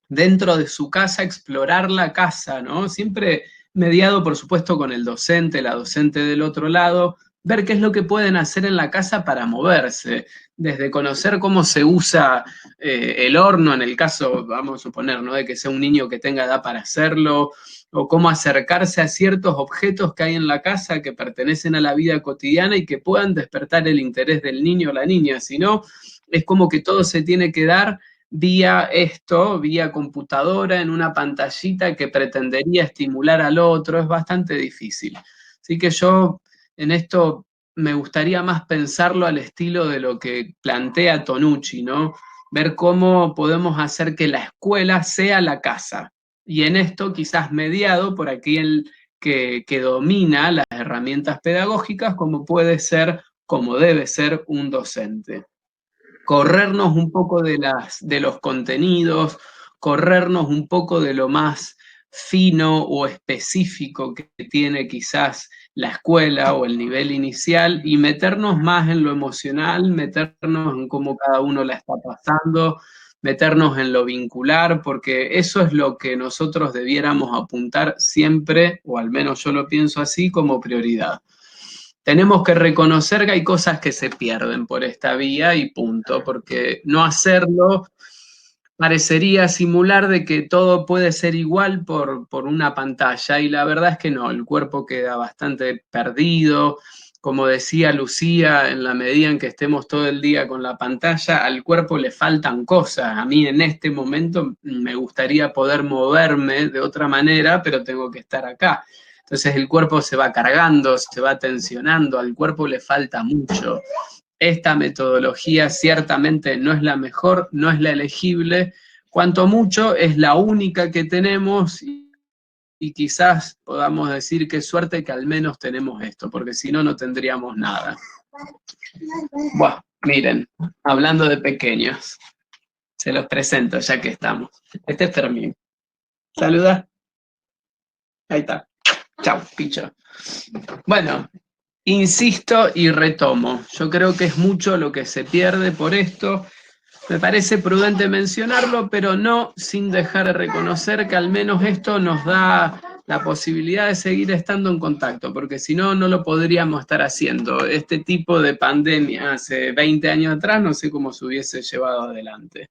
dentro de su casa, explorar la casa, ¿no? Siempre mediado, por supuesto, con el docente, la docente del otro lado, ver qué es lo que pueden hacer en la casa para moverse, desde conocer cómo se usa el horno, en el caso, vamos a suponer, ¿no? De que sea un niño que tenga edad para hacerlo, o cómo acercarse a ciertos objetos que hay en la casa que pertenecen a la vida cotidiana y que puedan despertar el interés del niño o la niña. Si no, es como que todo se tiene que dar vía computadora, en una pantallita que pretendería estimular al otro. Es bastante difícil. Así que yo en esto me gustaría más pensarlo al estilo de lo que plantea Tonucci, ¿no? Ver cómo podemos hacer que la escuela sea la casa. Y en esto quizás mediado por aquel que domina las herramientas pedagógicas, como puede ser, como debe ser un docente. Corrernos un poco de los contenidos, corrernos un poco de lo más fino o específico que tiene quizás la escuela o el nivel inicial y meternos más en lo emocional, meternos en cómo cada uno la está pasando, meternos en lo vincular, porque eso es lo que nosotros debiéramos apuntar siempre, o al menos yo lo pienso así, como prioridad. Tenemos que reconocer que hay cosas que se pierden por esta vía y punto, porque no hacerlo parecería simular de que todo puede ser igual por una pantalla, y la verdad es que no, el cuerpo queda bastante perdido. Como decía Lucía, en la medida en que estemos todo el día con la pantalla, al cuerpo le faltan cosas. A mí en este momento me gustaría poder moverme de otra manera, pero tengo que estar acá. Entonces el cuerpo se va cargando, se va tensionando, al cuerpo le falta mucho. Esta metodología ciertamente no es la mejor, no es la elegible, cuanto mucho es la única que tenemos y quizás podamos decir qué suerte que al menos tenemos esto, porque si no, no tendríamos nada. Bueno, miren, hablando de pequeños, se los presento ya que estamos. Este es Fermín. Saluda. Ahí está. Chau, picho. Bueno, insisto y retomo. Yo creo que es mucho lo que se pierde por esto. Me parece prudente mencionarlo, pero no sin dejar de reconocer que al menos esto nos da la posibilidad de seguir estando en contacto, porque si no, no lo podríamos estar haciendo. Este tipo de pandemia hace 20 años atrás, no sé cómo se hubiese llevado adelante.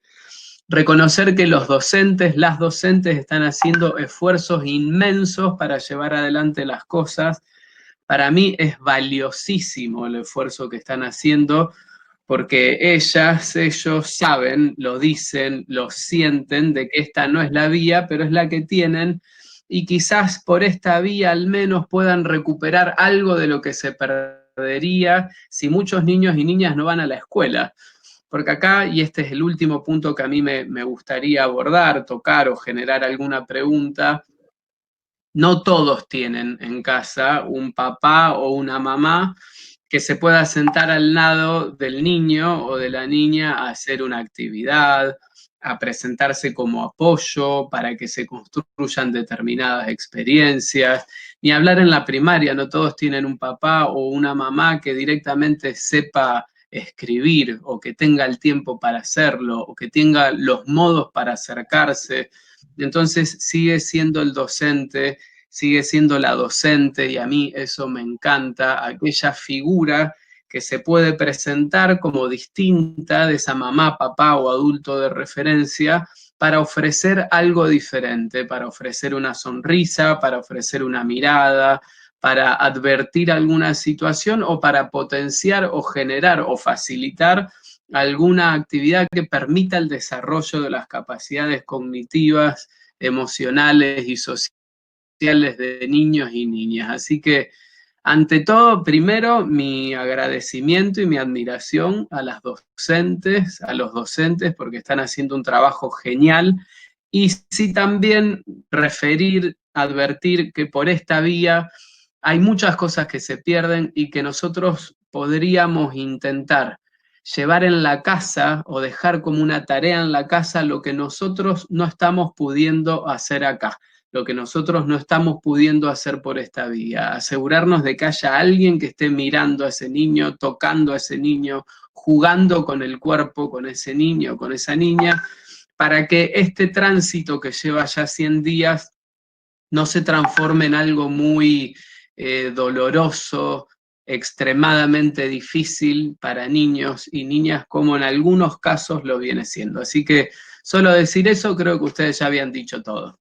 Reconocer que los docentes, las docentes están haciendo esfuerzos inmensos para llevar adelante las cosas. Para mí es valiosísimo el esfuerzo que están haciendo, porque ellos saben, lo dicen, lo sienten, de que esta no es la vía, pero es la que tienen, y quizás por esta vía al menos puedan recuperar algo de lo que se perdería si muchos niños y niñas no van a la escuela. Porque acá, y este es el último punto que a mí me gustaría abordar, tocar o generar alguna pregunta, no todos tienen en casa un papá o una mamá que se pueda sentar al lado del niño o de la niña a hacer una actividad, a presentarse como apoyo para que se construyan determinadas experiencias. Ni hablar en la primaria, no todos tienen un papá o una mamá que directamente sepa escribir o que tenga el tiempo para hacerlo o que tenga los modos para acercarse. Entonces sigue siendo el docente, sigue siendo la docente, y a mí eso me encanta, aquella figura que se puede presentar como distinta de esa mamá, papá o adulto de referencia para ofrecer algo diferente, para ofrecer una sonrisa, para ofrecer una mirada, para advertir alguna situación o para potenciar o generar o facilitar alguna actividad que permita el desarrollo de las capacidades cognitivas emocionales y sociales de niños y niñas. Así que, ante todo, primero, mi agradecimiento y mi admiración a las docentes, a los docentes, porque están haciendo un trabajo genial. Y sí también advertir que por esta vía hay muchas cosas que se pierden y que nosotros podríamos intentar llevar en la casa o dejar como una tarea en la casa lo que nosotros no estamos pudiendo hacer acá, lo que nosotros no estamos pudiendo hacer por esta vía. Asegurarnos de que haya alguien que esté mirando a ese niño, tocando a ese niño, jugando con el cuerpo, con ese niño, con esa niña, para que este tránsito que lleva ya 100 días no se transforme en algo muy doloroso, extremadamente difícil para niños y niñas, como en algunos casos lo viene siendo. Así que solo decir eso, creo que ustedes ya habían dicho todo.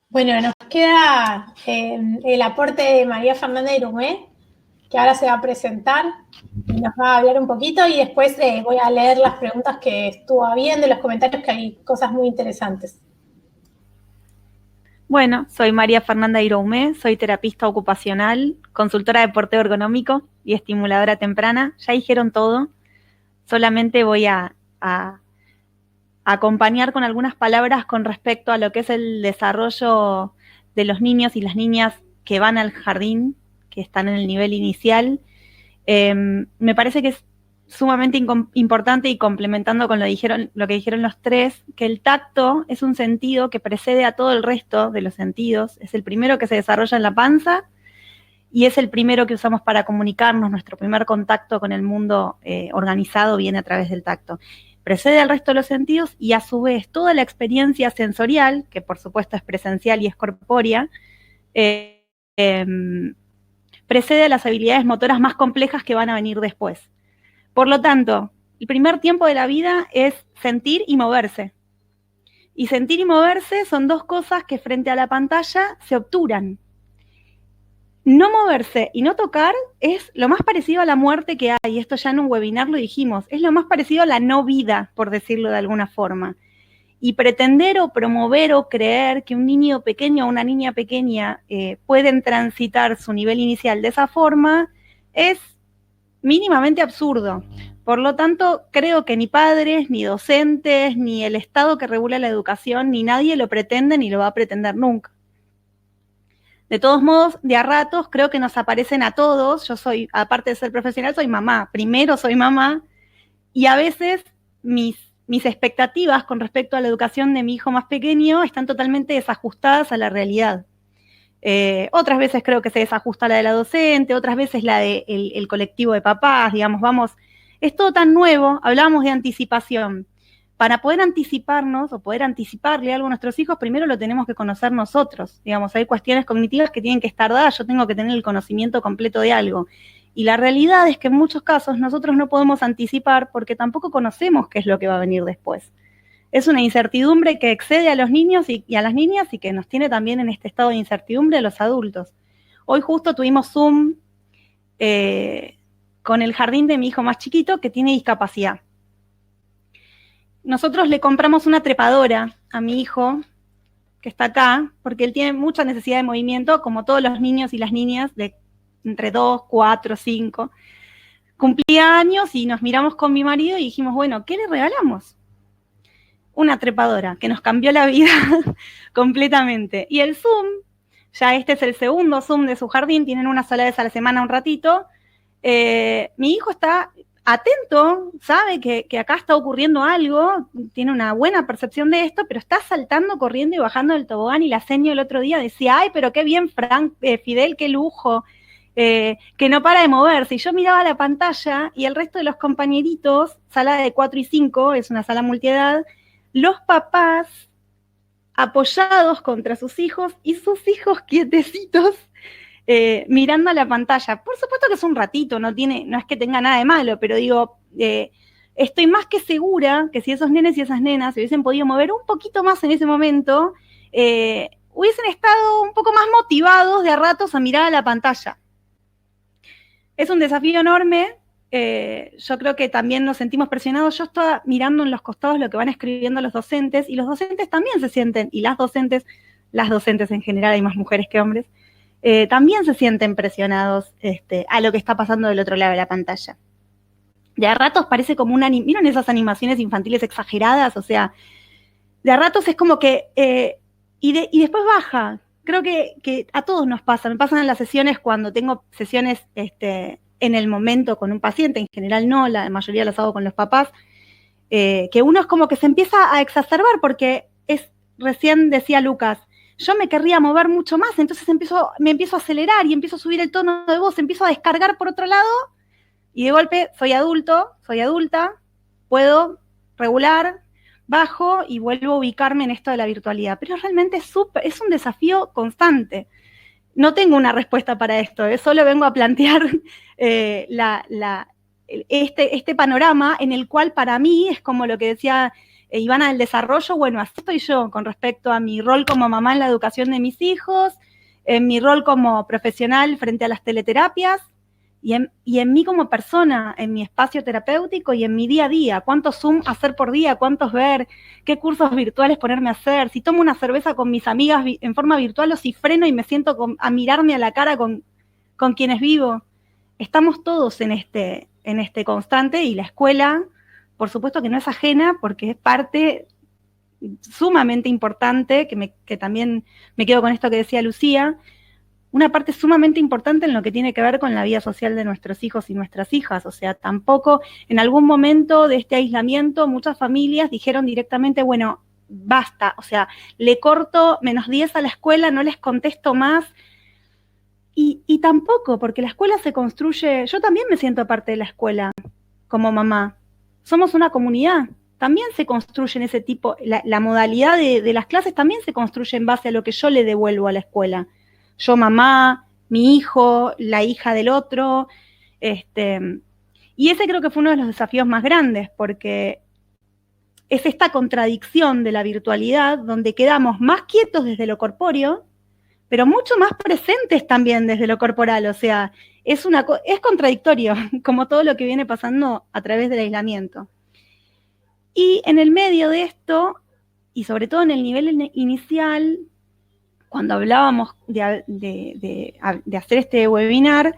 Bueno, nos queda el aporte de María Fernanda Irumé, que ahora se va a presentar y nos va a hablar un poquito, y después voy a leer las preguntas que estuvo viendo y los comentarios, que hay cosas muy interesantes. Bueno, soy María Fernanda Iroumé, soy terapista ocupacional, consultora de porteo ergonómico y estimuladora temprana. Ya dijeron todo, solamente voy a acompañar con algunas palabras con respecto a lo que es el desarrollo de los niños y las niñas que van al jardín, que están en el nivel inicial. Me parece que es sumamente importante, y complementando con lo que dijeron los tres, que el tacto es un sentido que precede a todo el resto de los sentidos. Es el primero que se desarrolla en la panza y es el primero que usamos para comunicarnos. Nuestro primer contacto con el mundo organizado viene a través del tacto. Precede al resto de los sentidos, y a su vez toda la experiencia sensorial, que por supuesto es presencial y es corpórea, precede a las habilidades motoras más complejas que van a venir después. Por lo tanto, el primer tiempo de la vida es sentir y moverse. Y sentir y moverse son dos cosas que frente a la pantalla se obturan. No moverse y no tocar es lo más parecido a la muerte que hay. Esto ya en un webinar lo dijimos. Es lo más parecido a la no vida, por decirlo de alguna forma. Y pretender o promover o creer que un niño pequeño o una niña pequeña pueden transitar su nivel inicial de esa forma es mínimamente absurdo. Por lo tanto, creo que ni padres, ni docentes, ni el Estado que regula la educación, ni nadie lo pretende ni lo va a pretender nunca. De todos modos, de a ratos creo que nos aparecen a todos. Yo soy, aparte de ser profesional, soy mamá. Primero soy mamá, y a veces mis expectativas con respecto a la educación de mi hijo más pequeño están totalmente desajustadas a la realidad. Otras veces creo que se desajusta la de la docente, otras veces la del colectivo de papás, digamos, es todo tan nuevo. Hablábamos de anticipación. Para poder anticiparnos o poder anticiparle algo a nuestros hijos, primero lo tenemos que conocer nosotros. Digamos, hay cuestiones cognitivas que tienen que estar dadas. Yo tengo que tener el conocimiento completo de algo. Y la realidad es que en muchos casos nosotros no podemos anticipar porque tampoco conocemos qué es lo que va a venir después. Es una incertidumbre que excede a los niños y a las niñas, y que nos tiene también en este estado de incertidumbre a los adultos. Hoy justo tuvimos Zoom con el jardín de mi hijo más chiquito, que tiene discapacidad. Nosotros le compramos una trepadora a mi hijo, que está acá, porque él tiene mucha necesidad de movimiento, como todos los niños y las niñas de entre 2, 4, 5. Cumplía años y nos miramos con mi marido y dijimos, bueno, ¿qué le regalamos? Una trepadora, que nos cambió la vida completamente. Y el Zoom, ya este es el segundo Zoom de su jardín, tienen una sola vez a la semana un ratito. Mi hijo está atento, sabe que acá está ocurriendo algo, tiene una buena percepción de esto, pero está saltando, corriendo y bajando del tobogán, y la seño el otro día decía, ay, pero qué bien, Fidel, qué lujo, que no para de moverse. Y yo miraba la pantalla y el resto de los compañeritos, sala de 4 y 5, es una sala multiedad, los papás apoyados contra sus hijos y sus hijos quietecitos, mirando a la pantalla. Por supuesto que es un ratito, no es que tenga nada de malo, pero digo, estoy más que segura que si esos nenes y esas nenas se hubiesen podido mover un poquito más en ese momento, hubiesen estado un poco más motivados de a ratos a mirar a la pantalla. Es un desafío enorme, yo creo que también nos sentimos presionados. Yo estaba mirando en los costados lo que van escribiendo los docentes, y los docentes también se sienten, y las docentes en general, hay más mujeres que hombres, también se sienten presionados a lo que está pasando del otro lado de la pantalla. De a ratos parece como ¿vieron esas animaciones infantiles exageradas? O sea, de a ratos es como que, y después baja. Creo que a todos nos pasa. Me pasan en las sesiones cuando tengo sesiones en el momento con un paciente, en general no, la mayoría las hago con los papás, que uno es como que se empieza a exacerbar porque recién decía Lucas, yo me querría mover mucho más, entonces me empiezo a acelerar y empiezo a subir el tono de voz, empiezo a descargar por otro lado, y de golpe soy adulta, puedo regular, bajo y vuelvo a ubicarme en esto de la virtualidad. Pero realmente es un desafío constante. No tengo una respuesta para esto, solo vengo a plantear este panorama en el cual para mí es como lo que decía Ivana del desarrollo. Bueno, así estoy yo con respecto a mi rol como mamá en la educación de mis hijos, en mi rol como profesional frente a las teleterapias, y en mí como persona, en mi espacio terapéutico y en mi día a día. ¿Cuántos Zoom hacer por día? ¿Cuántos ver? ¿Qué cursos virtuales ponerme a hacer? Si tomo una cerveza con mis amigas en forma virtual o si freno y me siento a mirarme a la cara con quienes vivo. Estamos todos en este constante, y la escuela, por supuesto que no es ajena, porque es parte sumamente importante, que también me quedo con esto que decía Lucía, una parte sumamente importante en lo que tiene que ver con la vida social de nuestros hijos y nuestras hijas. O sea, tampoco en algún momento de este aislamiento muchas familias dijeron directamente, bueno, basta, o sea, le corto -10 a la escuela, no les contesto más. Y tampoco, porque la escuela se construye, yo también me siento parte de la escuela como mamá. Somos una comunidad, también se construye en ese tipo, la modalidad de las clases también se construye en base a lo que yo le devuelvo a la escuela. Yo mamá, mi hijo, la hija del otro, y ese creo que fue uno de los desafíos más grandes, porque es esta contradicción de la virtualidad donde quedamos más quietos desde lo corpóreo, pero mucho más presentes también desde lo corporal. O sea, es contradictorio, como todo lo que viene pasando a través del aislamiento. Y en el medio de esto, y sobre todo en el nivel inicial, cuando hablábamos de hacer este webinar,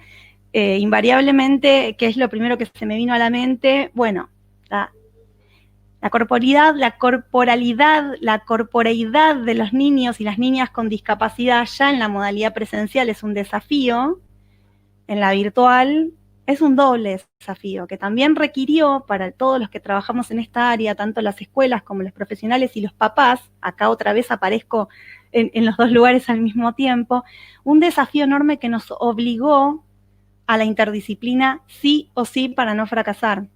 invariablemente, ¿qué es lo primero que se me vino a la mente? Bueno, la corporalidad de los niños y las niñas con discapacidad ya en la modalidad presencial es un desafío, en la virtual es un doble desafío, que también requirió para todos los que trabajamos en esta área, tanto las escuelas como los profesionales y los papás, acá otra vez aparezco en los dos lugares al mismo tiempo, un desafío enorme que nos obligó a la interdisciplina sí o sí para no fracasar.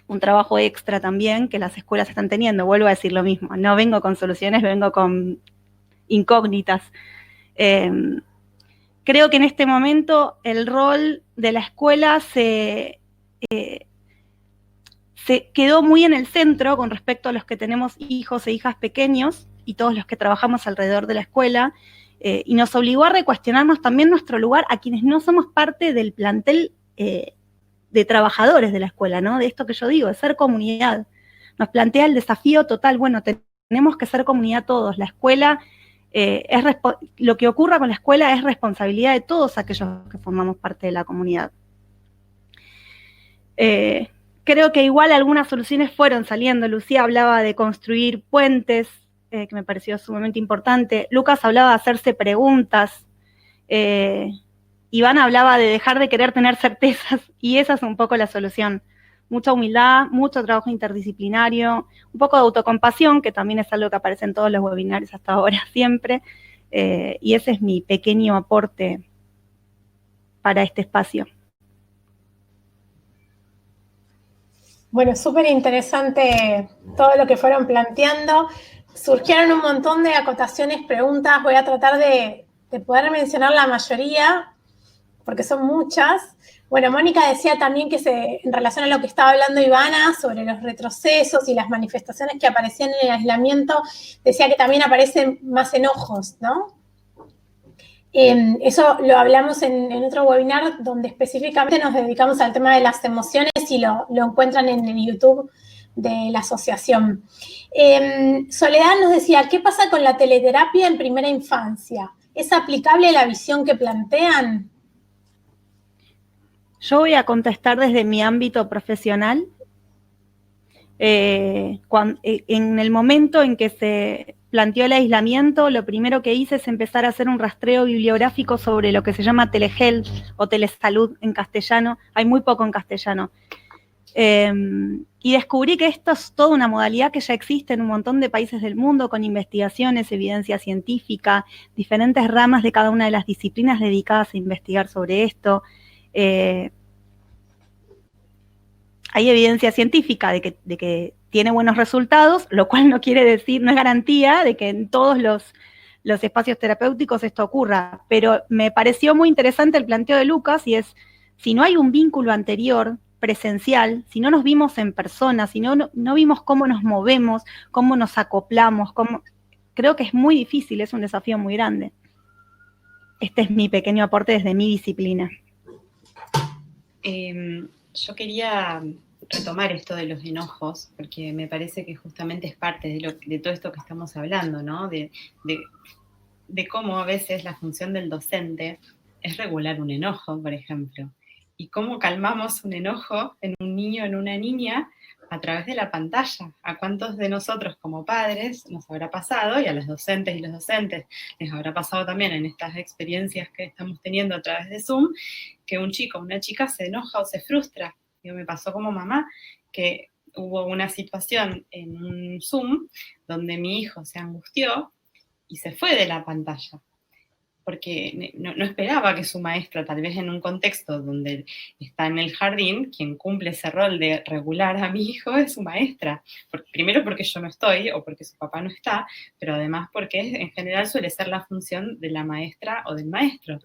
Un trabajo extra también que las escuelas están teniendo, vuelvo a decir lo mismo, no vengo con soluciones, vengo con incógnitas. Creo que en este momento el rol de la escuela se quedó muy en el centro con respecto a los que tenemos hijos e hijas pequeños y todos los que trabajamos alrededor de la escuela, y nos obligó a recuestionarnos también nuestro lugar a quienes no somos parte del plantel de trabajadores de la escuela, ¿no? De esto que yo digo, de ser comunidad. Nos plantea el desafío total, bueno, tenemos que ser comunidad todos. La escuela, lo que ocurra con la escuela es responsabilidad de todos aquellos que formamos parte de la comunidad. Creo que igual algunas soluciones fueron saliendo. Lucía hablaba de construir puentes, que me pareció sumamente importante. Lucas hablaba de hacerse preguntas. Iván hablaba de dejar de querer tener certezas, y esa es un poco la solución. Mucha humildad, mucho trabajo interdisciplinario, un poco de autocompasión, que también es algo que aparece en todos los webinarios hasta ahora, siempre, y ese es mi pequeño aporte para este espacio. Bueno, súper interesante todo lo que fueron planteando. Surgieron un montón de acotaciones, preguntas. Voy a tratar de poder mencionar la mayoría, porque son muchas. Bueno, Mónica decía también que en relación a lo que estaba hablando Ivana sobre los retrocesos y las manifestaciones que aparecían en el aislamiento, decía que también aparecen más enojos, ¿no? Eso lo hablamos en otro webinar donde específicamente nos dedicamos al tema de las emociones y lo encuentran en el YouTube de la asociación. Soledad nos decía, ¿qué pasa con la teleterapia en primera infancia? ¿Es aplicable la visión que plantean? Yo voy a contestar desde mi ámbito profesional. En el momento en que se planteó el aislamiento, lo primero que hice es empezar a hacer un rastreo bibliográfico sobre lo que se llama telehealth o telesalud en castellano. Hay muy poco en castellano. Y descubrí que esto es toda una modalidad que ya existe en un montón de países del mundo, con investigaciones, evidencia científica, diferentes ramas de cada una de las disciplinas dedicadas a investigar sobre esto. Hay evidencia científica de que tiene buenos resultados, lo cual no quiere decir, no es garantía de que en todos los espacios terapéuticos esto ocurra, pero me pareció muy interesante el planteo de Lucas, y es, si no hay un vínculo anterior, presencial, si no nos vimos en persona, si no vimos cómo nos movemos, cómo nos acoplamos, creo que es muy difícil, es un desafío muy grande. Este es mi pequeño aporte desde mi disciplina. Yo quería retomar esto de los enojos, porque me parece que justamente es parte de todo esto que estamos hablando, ¿no? De cómo a veces la función del docente es regular un enojo, por ejemplo, y cómo calmamos un enojo en un niño, en una niña, a través de la pantalla. ¿A cuántos de nosotros como padres nos habrá pasado, y a los docentes y los docentes les habrá pasado también en estas experiencias que estamos teniendo a través de Zoom, que un chico o una chica se enoja o se frustra? Me pasó como mamá que hubo una situación en un Zoom donde mi hijo se angustió y se fue de la pantalla, porque no esperaba que su maestra, tal vez en un contexto donde está en el jardín, quien cumple ese rol de regular a mi hijo es su maestra. Primero porque yo no estoy, o porque su papá no está, pero además porque en general suele ser la función de la maestra o del maestro.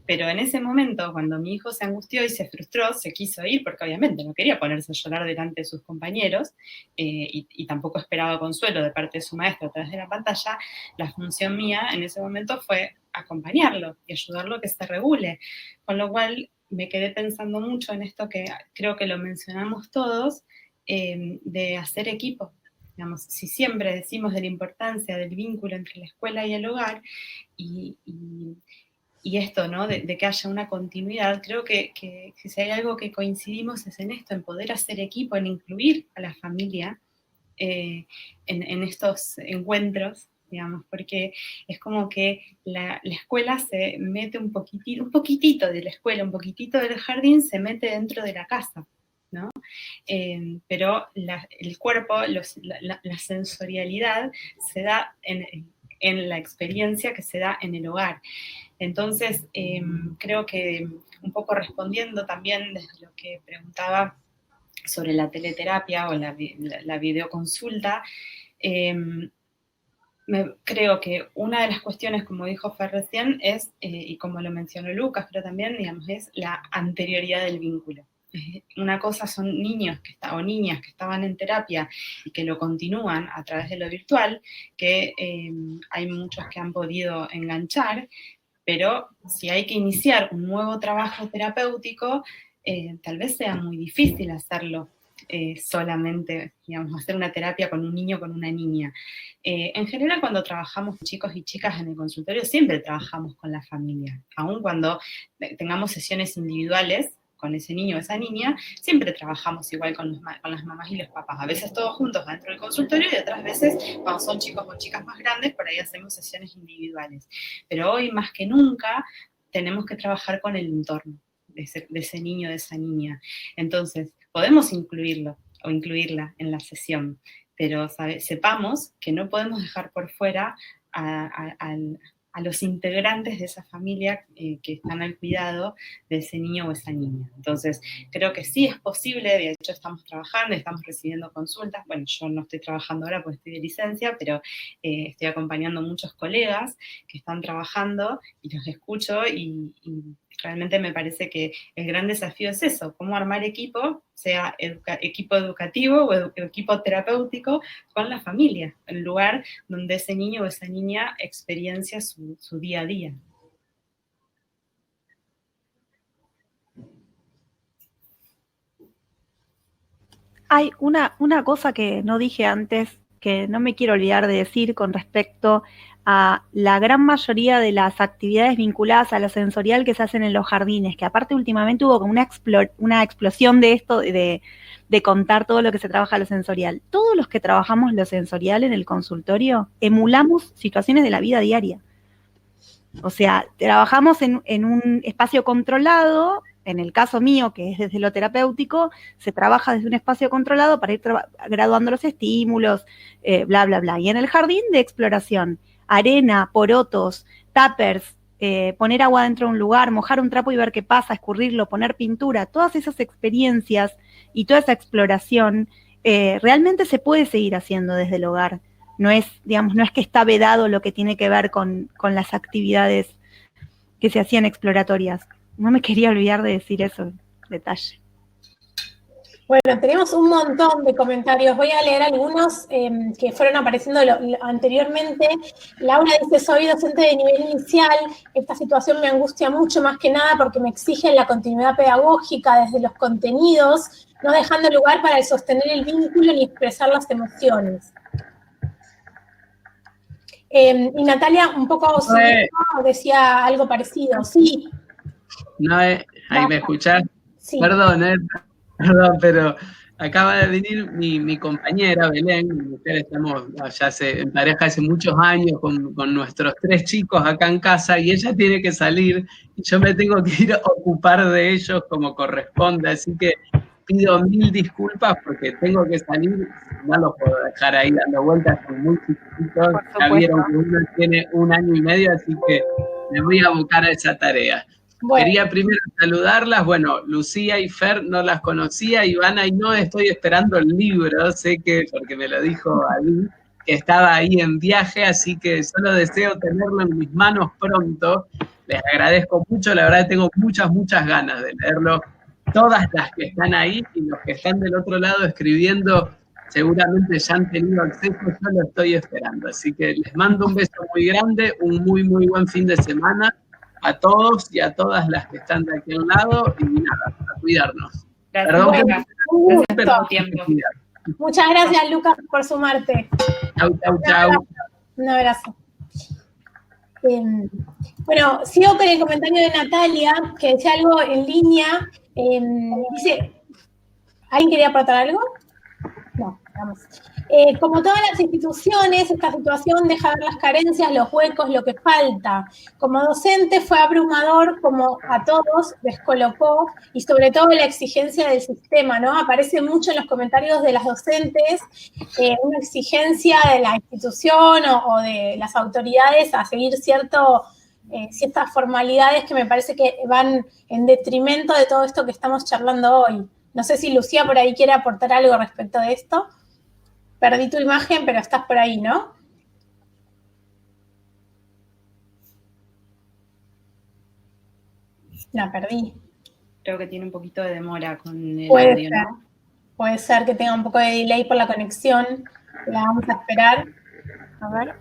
Pero en ese momento, cuando mi hijo se angustió y se frustró, se quiso ir, porque obviamente no quería ponerse a llorar delante de sus compañeros, y tampoco esperaba consuelo de parte de su maestra a través de la pantalla, la función mía en ese momento fue acompañarlo y ayudarlo a que se regule. Con lo cual me quedé pensando mucho en esto que creo que lo mencionamos todos, de hacer equipo. Digamos, si siempre decimos de la importancia del vínculo entre la escuela y el hogar, y esto, ¿no? De que haya una continuidad, creo que si hay algo que coincidimos es en esto, en poder hacer equipo, en incluir a la familia en estos encuentros, digamos, porque es como que la escuela se mete un poquitito de la escuela, un poquitito del jardín, se mete dentro de la casa, ¿no? Pero el cuerpo, la sensorialidad se da en la experiencia que se da en el hogar. Entonces, creo que un poco respondiendo también desde lo que preguntaba sobre la teleterapia o la videoconsulta, creo que una de las cuestiones, como dijo Fer recién, es, y como lo mencionó Lucas, pero también, digamos, es la anterioridad del vínculo. Una cosa son niños o niñas que estaban en terapia y que lo continúan a través de lo virtual, que hay muchos que han podido enganchar, pero si hay que iniciar un nuevo trabajo terapéutico, tal vez sea muy difícil hacerlo solamente, digamos, hacer una terapia con un niño o con una niña. En general, cuando trabajamos con chicos y chicas en el consultorio, siempre trabajamos con la familia. Aun cuando tengamos sesiones individuales con ese niño o esa niña, siempre trabajamos igual con las mamás y los papás. A veces todos juntos dentro del consultorio, y otras veces, cuando son chicos o chicas más grandes, por ahí hacemos sesiones individuales. Pero hoy, más que nunca, tenemos que trabajar con el entorno de ese niño, de esa niña. Entonces, podemos incluirlo o incluirla en la sesión, pero sepamos que no podemos dejar por fuera a los integrantes de esa familia que están al cuidado de ese niño o esa niña. Entonces, creo que sí es posible, de hecho estamos trabajando, estamos recibiendo consultas. Bueno, yo no estoy trabajando ahora porque estoy de licencia, pero estoy acompañando a muchos colegas que están trabajando y los escucho, y realmente me parece que el gran desafío es eso, cómo armar equipo, sea equipo educativo o equipo terapéutico, con la familia, el lugar donde ese niño o esa niña experiencia su día a día. Hay una cosa que no dije antes, que no me quiero olvidar de decir con respecto a la gran mayoría de las actividades vinculadas a lo sensorial que se hacen en los jardines, que aparte últimamente hubo como una explosión de esto, de contar todo lo que se trabaja lo sensorial. Todos los que trabajamos lo sensorial en el consultorio emulamos situaciones de la vida diaria. O sea, trabajamos en un espacio controlado. En el caso mío, que es desde lo terapéutico, se trabaja desde un espacio controlado para ir graduando los estímulos, bla, bla, bla. Y en el jardín de exploración, arena, porotos, tuppers, poner agua dentro de un lugar, mojar un trapo y ver qué pasa, escurrirlo, poner pintura, todas esas experiencias y toda esa exploración realmente se puede seguir haciendo desde el hogar. No es, digamos, no es que está vedado lo que tiene que ver con las actividades que se hacían exploratorias. No me quería olvidar de decir eso, detalle. Bueno, tenemos un montón de comentarios. Voy a leer algunos que fueron apareciendo anteriormente. Laura dice, soy docente de nivel inicial. Esta situación me angustia mucho, más que nada porque me exigen la continuidad pedagógica desde los contenidos, no dejando lugar para sostener el vínculo ni expresar las emociones. Y Natalia, un poco decía algo parecido. Sí. No, ahí me escuchás. Sí. Perdón, pero acaba de venir mi compañera Belén, mi mujer, estamos ya en pareja hace muchos años con nuestros 3 chicos acá en casa y ella tiene que salir y yo me tengo que ir a ocupar de ellos como corresponde, así que pido 1000 disculpas porque tengo que salir, no los puedo dejar ahí dando vueltas, son muy chiquititos, ya vieron que uno tiene 1 año y medio, así que me voy a abocar a esa tarea. Bueno. Quería primero saludarlas, bueno, Lucía y Fer no las conocía, Ivana y no, estoy esperando el libro, sé que, porque me lo dijo Ali, que estaba ahí en viaje, así que solo deseo tenerlo en mis manos pronto, les agradezco mucho, la verdad tengo muchas ganas de leerlo, todas las que están ahí y los que están del otro lado escribiendo, seguramente ya han tenido acceso, yo lo estoy esperando, así que les mando un beso muy grande, un muy buen fin de semana, a todos y a todas las que están de aquí al lado, y nada, a cuidarnos. Gracias, perdón, bueno, gracias por tu tiempo. Muchas gracias, Lucas, por sumarte. Chau. Un abrazo. Bueno, sigo con el comentario de Natalia, que decía algo en línea. Dice, ¿alguien quería aportar algo? No, vamos. Como todas las instituciones, esta situación deja ver las carencias, los huecos, lo que falta. Como docente fue abrumador, como a todos descolocó, y sobre todo la exigencia del sistema, ¿no? Aparece mucho en los comentarios de las docentes, una exigencia de la institución o de las autoridades a seguir ciertas formalidades que me parece que van en detrimento de todo esto que estamos charlando hoy. No sé si Lucía por ahí quiere aportar algo respecto de esto. Perdí tu imagen, pero estás por ahí, ¿no? La perdí. Creo que tiene un poquito de demora con el audio, ¿no? Puede ser que tenga un poco de delay por la conexión. La vamos a esperar. A ver.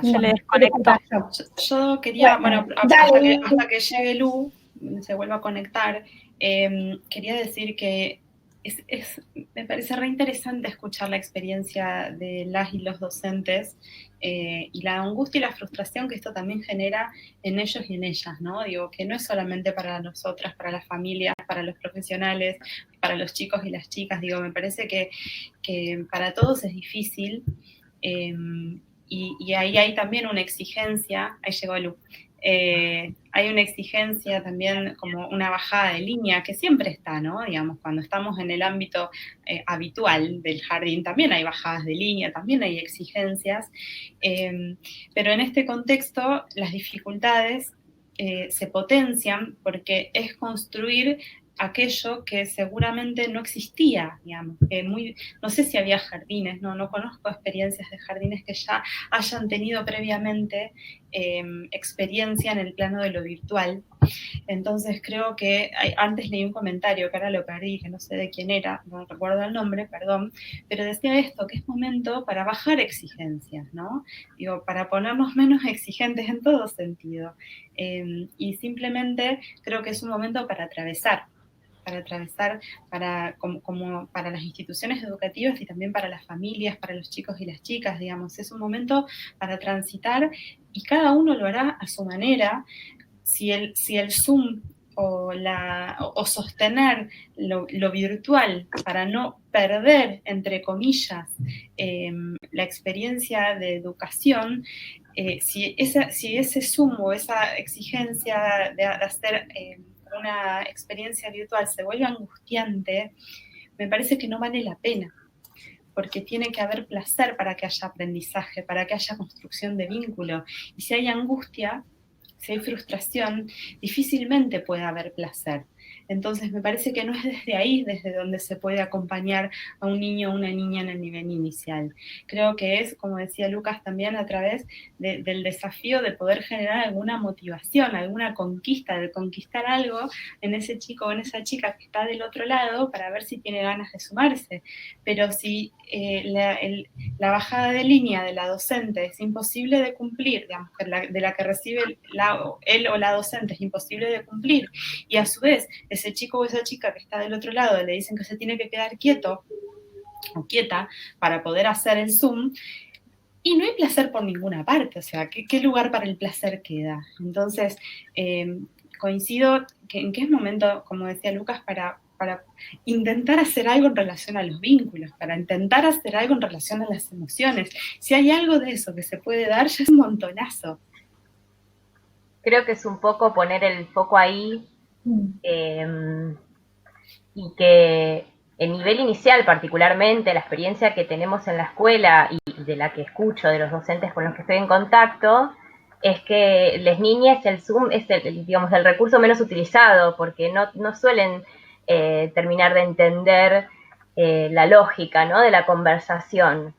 Se le desconectó. Yo quería, bueno, hasta que llegue Lu, se vuelva a conectar, quería decir que me parece re interesante escuchar la experiencia de las y los docentes y la angustia y la frustración que esto también genera en ellos y en ellas, ¿no? Digo, que no es solamente para nosotras, para las familias, para los profesionales, para los chicos y las chicas, digo, me parece que para todos es difícil y ahí hay también una exigencia, ahí llegó Lu, hay una exigencia también como una bajada de línea que siempre está, ¿no? Digamos, cuando estamos en el ámbito habitual del jardín también hay bajadas de línea, también hay exigencias, pero en este contexto las dificultades se potencian porque es construir aquello que seguramente no existía, digamos, no sé si había jardines, no conozco experiencias de jardines que ya hayan tenido previamente experiencia en el plano de lo virtual. Entonces creo que, antes leí un comentario que ahora lo perdí, que no sé de quién era, no recuerdo el nombre, perdón, pero decía esto, que es momento para bajar exigencias, ¿no? Digo, para ponernos menos exigentes en todo sentido. Y simplemente creo que es un momento para atravesar para atravesar como para las instituciones educativas y también para las familias, para los chicos y las chicas, digamos. Es un momento para transitar y cada uno lo hará a su manera. Si el Zoom o sostener lo virtual para no perder, entre comillas, la experiencia de educación, si ese Zoom o esa exigencia de hacer una experiencia virtual se vuelve angustiante, me parece que no vale la pena, porque tiene que haber placer para que haya aprendizaje, para que haya construcción de vínculo. Y si hay angustia, si hay frustración, difícilmente puede haber placer. Entonces me parece que no es desde ahí desde donde se puede acompañar a un niño o una niña en el nivel inicial. Creo que es, como decía Lucas, también a través del desafío de poder generar alguna motivación, alguna conquista, de conquistar algo en ese chico o en esa chica que está del otro lado para ver si tiene ganas de sumarse. Pero si la bajada de línea de la docente es imposible de cumplir, digamos, de la que recibe él o la docente es imposible de cumplir, y a su vez ese chico o esa chica que está del otro lado le dicen que se tiene que quedar quieto o quieta para poder hacer el Zoom, y no hay placer por ninguna parte, o sea, ¿qué lugar para el placer queda? Entonces, coincido en que es momento, como decía Lucas, para intentar hacer algo en relación a los vínculos, para intentar hacer algo en relación a las emociones. Si hay algo de eso que se puede dar, ya es un montonazo. Creo que es un poco poner el foco ahí, y que el nivel inicial, particularmente la experiencia que tenemos en la escuela y de la que escucho de los docentes con los que estoy en contacto, es que las niñas el Zoom es digamos, el recurso menos utilizado, porque no suelen terminar de entender la lógica, ¿no?, de la conversación.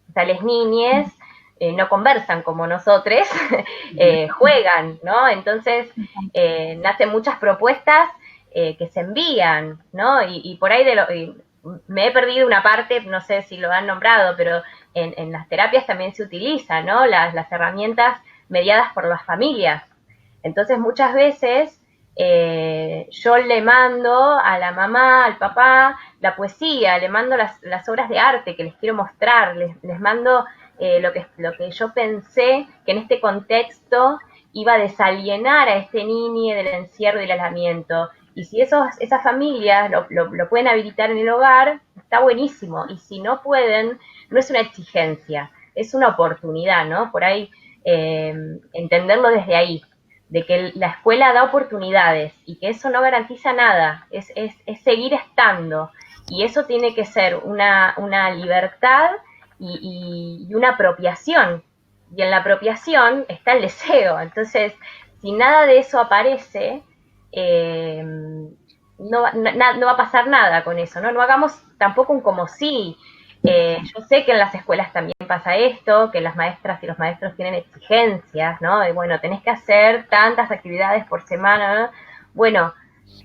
O sea, las niñas no conversan como nosotros, juegan, ¿no? Entonces nacen muchas propuestas que se envían, ¿no? Y por ahí me he perdido una parte, no sé si lo han nombrado, pero en las terapias también se utilizan, ¿no?, las herramientas mediadas por las familias. Entonces muchas veces yo le mando a la mamá, al papá, la poesía, le mando las obras de arte que les quiero mostrar, les mando lo que yo pensé que en este contexto iba a desalienar a este niño del encierro y del aislamiento. Y si esas familias lo pueden habilitar en el hogar, está buenísimo. Y si no pueden, no es una exigencia, es una oportunidad, ¿no? Por ahí entenderlo desde ahí, de que la escuela da oportunidades y que eso no garantiza nada, es seguir estando. Y eso tiene que ser una libertad y una apropiación. Y en la apropiación está el deseo. Entonces, si nada de eso aparece, no va a pasar nada con eso, ¿no? No hagamos tampoco un como si. Yo sé que en las escuelas también pasa esto, que las maestras y los maestros tienen exigencias, ¿no? De, bueno, tenés que hacer tantas actividades por semana, ¿no? Bueno,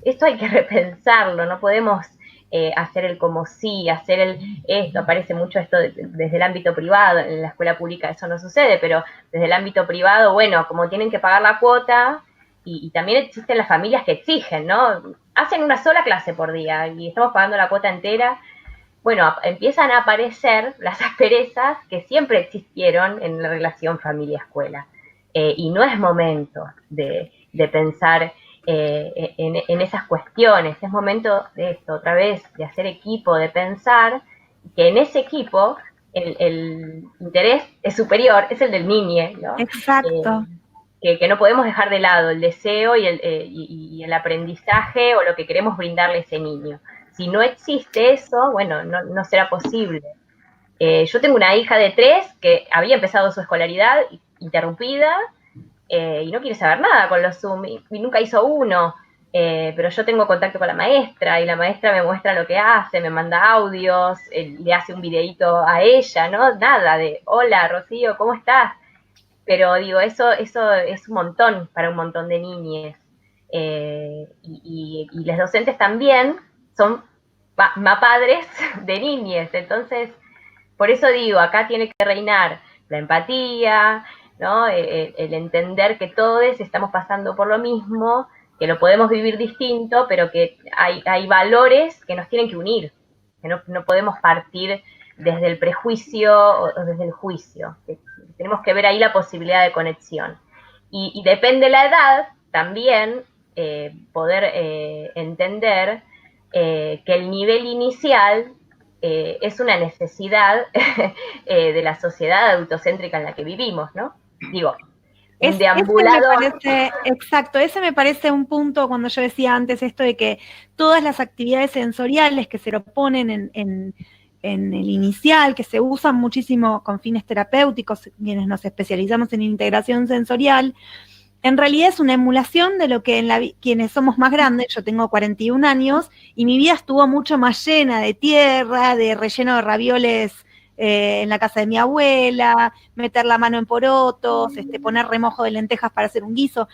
esto hay que repensarlo, no podemos hacer el como si, hacer esto, aparece mucho esto desde el ámbito privado, en la escuela pública eso no sucede, pero desde el ámbito privado, bueno, como tienen que pagar la cuota, y también existen las familias que exigen, ¿no? Hacen una sola clase por día y estamos pagando la cuota entera. Bueno, empiezan a aparecer las asperezas que siempre existieron en la relación familia-escuela. Y no es momento de pensar en esas cuestiones, es momento de esto, otra vez, de hacer equipo, de pensar que en ese equipo el interés es superior, es el del niño, ¿no? Exacto. Que no podemos dejar de lado el deseo y el aprendizaje o lo que queremos brindarle a ese niño. Si no existe eso, bueno, no será posible. Yo tengo una hija de 3 que había empezado su escolaridad interrumpida y no quiere saber nada con los Zoom y nunca hizo uno, pero yo tengo contacto con la maestra y la maestra me muestra lo que hace, me manda audios, le hace un videíto a ella, ¿no? Nada de, hola Rocío, ¿cómo estás? Pero digo, eso es un montón para un montón de niñas. Y los docentes también son padres de niñas. Entonces, por eso digo, acá tiene que reinar la empatía, ¿no? El entender que todos estamos pasando por lo mismo, que lo podemos vivir distinto, pero que hay valores que nos tienen que unir, que no podemos partir desde el prejuicio o desde el juicio. Tenemos que ver ahí la posibilidad de conexión. Y depende de la edad, también poder entender que el nivel inicial es una necesidad de la sociedad adultocéntrica en la que vivimos, ¿no? Digo, un deambulador. Exacto, ese me parece un punto cuando yo decía antes esto de que todas las actividades sensoriales que se proponen en el inicial, que se usan muchísimo con fines terapéuticos, quienes nos especializamos en integración sensorial, en realidad es una emulación de lo que quienes somos más grandes, yo tengo 41 años, y mi vida estuvo mucho más llena de tierra, de relleno de ravioles en la casa de mi abuela, meter la mano en porotos, poner remojo de lentejas para hacer un guiso.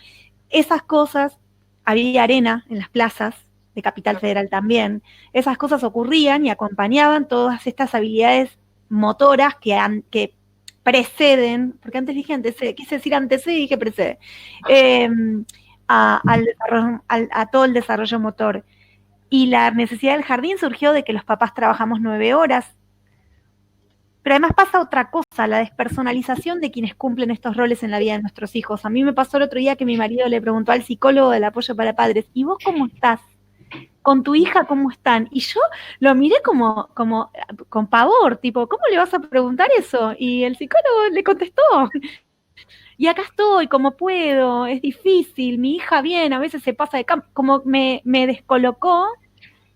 Esas cosas, había arena en las plazas de Capital Federal también, esas cosas ocurrían y acompañaban todas estas habilidades motoras que preceden, porque antes dije antecede, quise decir antecede y dije precede, a todo el desarrollo motor. Y la necesidad del jardín surgió de que los papás trabajamos 9 horas, pero además pasa otra cosa, la despersonalización de quienes cumplen estos roles en la vida de nuestros hijos. A mí me pasó el otro día que mi marido le preguntó al psicólogo del apoyo para padres, ¿y vos cómo estás? ¿Con tu hija cómo están? Y yo lo miré como con pavor, tipo, ¿cómo le vas a preguntar eso? Y el psicólogo le contestó, y acá estoy, como puedo, es difícil, mi hija bien, a veces se pasa de campo, como me descolocó,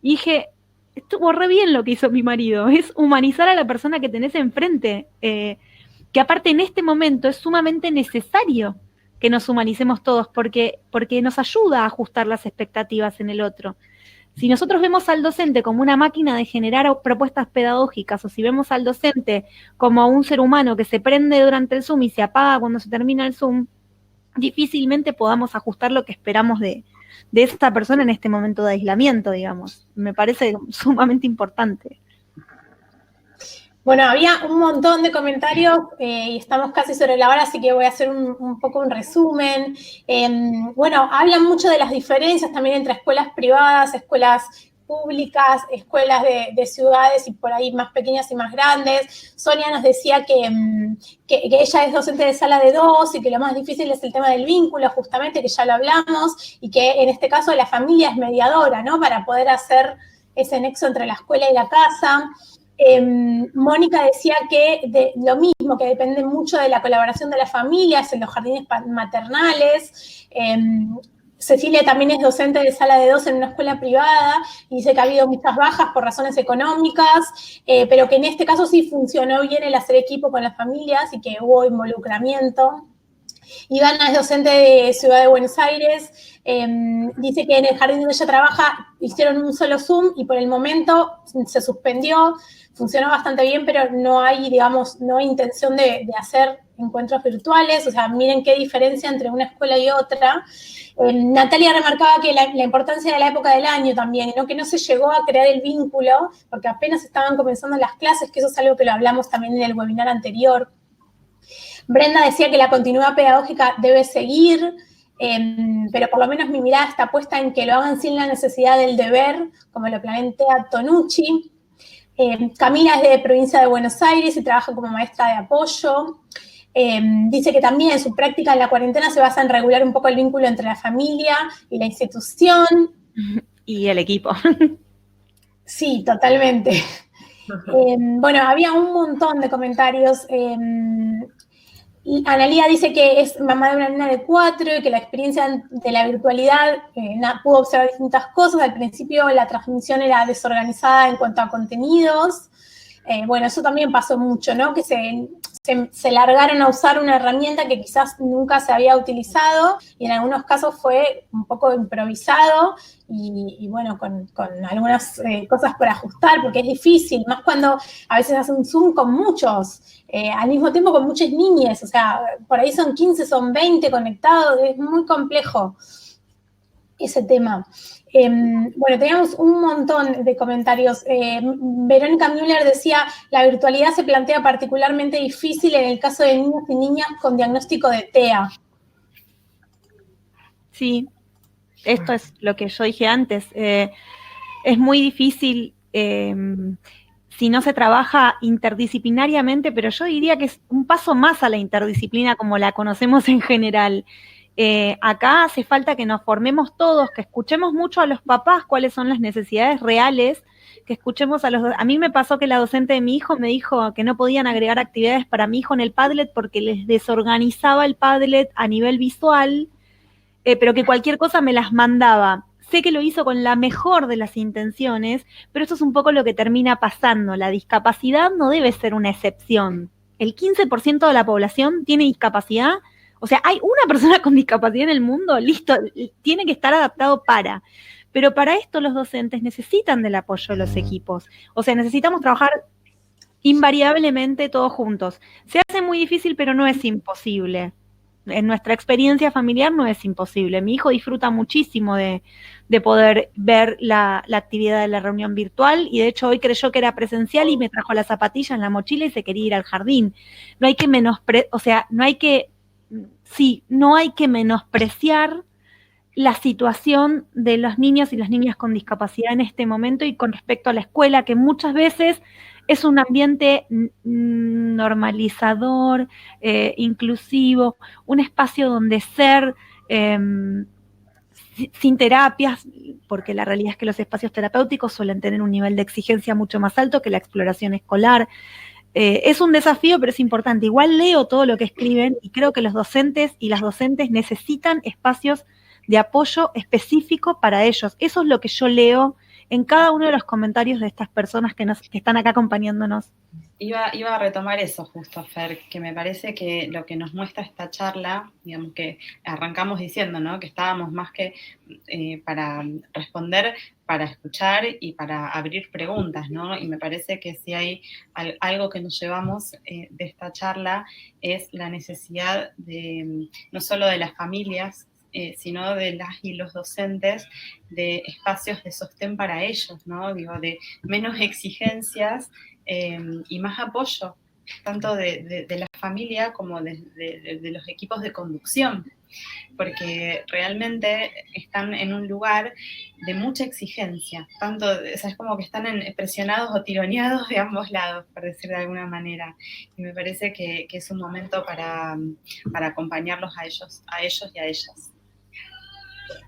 y dije, estuvo re bien lo que hizo mi marido, es humanizar a la persona que tenés enfrente, que aparte en este momento es sumamente necesario que nos humanicemos todos, porque nos ayuda a ajustar las expectativas en el otro. Si nosotros vemos al docente como una máquina de generar propuestas pedagógicas, o si vemos al docente como un ser humano que se prende durante el Zoom y se apaga cuando se termina el Zoom, difícilmente podamos ajustar lo que esperamos de esta persona en este momento de aislamiento, digamos. Me parece sumamente importante. Bueno, había un montón de comentarios y estamos casi sobre la hora, así que voy a hacer un poco un resumen. Bueno, hablan mucho de las diferencias también entre escuelas privadas, escuelas públicas, escuelas de ciudades y por ahí más pequeñas y más grandes. Sonia nos decía que ella es docente de sala de 2 y que lo más difícil es el tema del vínculo, justamente, que ya lo hablamos, y que en este caso la familia es mediadora, ¿no? Para poder hacer ese nexo entre la escuela y la casa. Mónica decía que lo mismo, que depende mucho de la colaboración de las familias en los jardines maternales. Cecilia también es docente de sala de 2 en una escuela privada y dice que ha habido muchas bajas por razones económicas, pero que en este caso sí funcionó bien el hacer equipo con las familias y que hubo involucramiento. Ivana es docente de Ciudad de Buenos Aires, dice que en el jardín donde ella trabaja hicieron un solo Zoom y por el momento se suspendió, funcionó bastante bien, pero no hay, digamos, no hay intención de hacer encuentros virtuales, o sea, miren qué diferencia entre una escuela y otra. Natalia remarcaba que la importancia de la época del año también, ¿no? Que no se llegó a crear el vínculo, porque apenas estaban comenzando las clases, que eso es algo que lo hablamos también en el webinar anterior. Brenda decía que la continuidad pedagógica debe seguir, pero por lo menos mi mirada está puesta en que lo hagan sin la necesidad del deber, como lo plantea Tonucci. Camila es de provincia de Buenos Aires y trabaja como maestra de apoyo. Dice que también su práctica en la cuarentena se basa en regular un poco el vínculo entre la familia y la institución. Y el equipo. Sí, totalmente. Bueno, había un montón de comentarios. Analía dice que es mamá de una nena de 4 y que la experiencia de la virtualidad pudo observar distintas cosas. Al principio la transmisión era desorganizada en cuanto a contenidos. Bueno, eso también pasó mucho, ¿no? Que se largaron a usar una herramienta que quizás nunca se había utilizado y en algunos casos fue un poco improvisado y bueno, con algunas cosas por ajustar, porque es difícil, más cuando a veces hace un Zoom con muchos, al mismo tiempo con muchas niñas, o sea, por ahí son 15, son 20 conectados, es muy complejo ese tema. Bueno, teníamos un montón de comentarios. Verónica Müller decía, la virtualidad se plantea particularmente difícil en el caso de niños y niñas con diagnóstico de TEA. Sí, esto es lo que yo dije antes, es muy difícil si no se trabaja interdisciplinariamente, pero yo diría que es un paso más a la interdisciplina como la conocemos en general. Acá hace falta que nos formemos todos, que escuchemos mucho a los papás cuáles son las necesidades reales, que escuchemos a mí me pasó que la docente de mi hijo me dijo que no podían agregar actividades para mi hijo en el Padlet porque les desorganizaba el Padlet a nivel visual, pero que cualquier cosa me las mandaba. Sé que lo hizo con la mejor de las intenciones, pero eso es un poco lo que termina pasando. La discapacidad no debe ser una excepción. El 15% de la población tiene discapacidad. O sea, hay una persona con discapacidad en el mundo, listo, tiene que estar adaptado para. Pero para esto los docentes necesitan del apoyo de los equipos. O sea, necesitamos trabajar invariablemente todos juntos. Se hace muy difícil, pero no es imposible. En nuestra experiencia familiar no es imposible. Mi hijo disfruta muchísimo de poder ver la actividad de la reunión virtual y de hecho hoy creyó que era presencial y me trajo la zapatilla en la mochila y se quería ir al jardín. No hay que no hay que menospreciar la situación de los niños y las niñas con discapacidad en este momento y con respecto a la escuela, que muchas veces es un ambiente normalizador, inclusivo, un espacio donde ser sin terapias, porque la realidad es que los espacios terapéuticos suelen tener un nivel de exigencia mucho más alto que la exploración escolar. Es un desafío, pero es importante. Igual leo todo lo que escriben y creo que los docentes y las docentes necesitan espacios de apoyo específico para ellos. Eso es lo que yo leo en cada uno de los comentarios de estas personas que están acá acompañándonos. Iba a retomar eso justo, Fer, que me parece que lo que nos muestra esta charla, digamos que arrancamos diciendo, ¿no? Que estábamos más que para responder, para escuchar y para abrir preguntas, ¿no? Y me parece que si hay algo que nos llevamos de esta charla es la necesidad de, no solo de las familias, sino de las y los docentes, de espacios de sostén para ellos, ¿no? Digo, de menos exigencias y más apoyo, tanto de la familia como de los equipos de conducción, porque realmente están en un lugar de mucha exigencia, tanto, o sea, es como que están presionados o tironeados de ambos lados, por decir de alguna manera, y me parece que es un momento para acompañarlos a ellos y a ellas.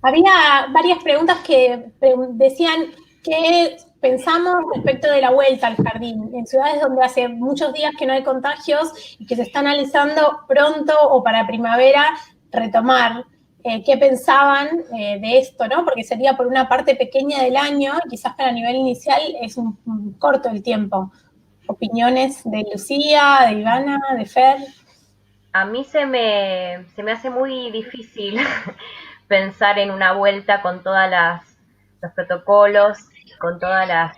Había varias preguntas que decían qué pensamos respecto de la vuelta al jardín en ciudades donde hace muchos días que no hay contagios y que se está analizando pronto o para primavera retomar. ¿Qué pensaban de esto, no? Porque sería por una parte pequeña del año, quizás para nivel inicial es un corto el tiempo. ¿Opiniones de Lucía, de Ivana, de Fer? A mí se me hace muy difícil pensar en una vuelta con todos los protocolos, con todas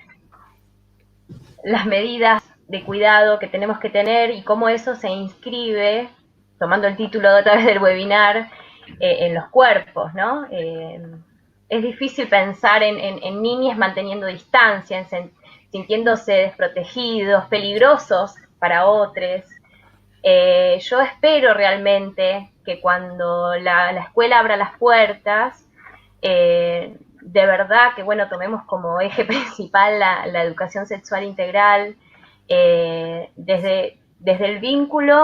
las medidas de cuidado que tenemos que tener y cómo eso se inscribe, tomando el título de otra vez del webinar, en los cuerpos, ¿no? Es difícil pensar en niños manteniendo distancia, sintiéndose desprotegidos, peligrosos para otros. Yo espero realmente que cuando la escuela abra las puertas, de verdad que, bueno, tomemos como eje principal la educación sexual integral, desde el vínculo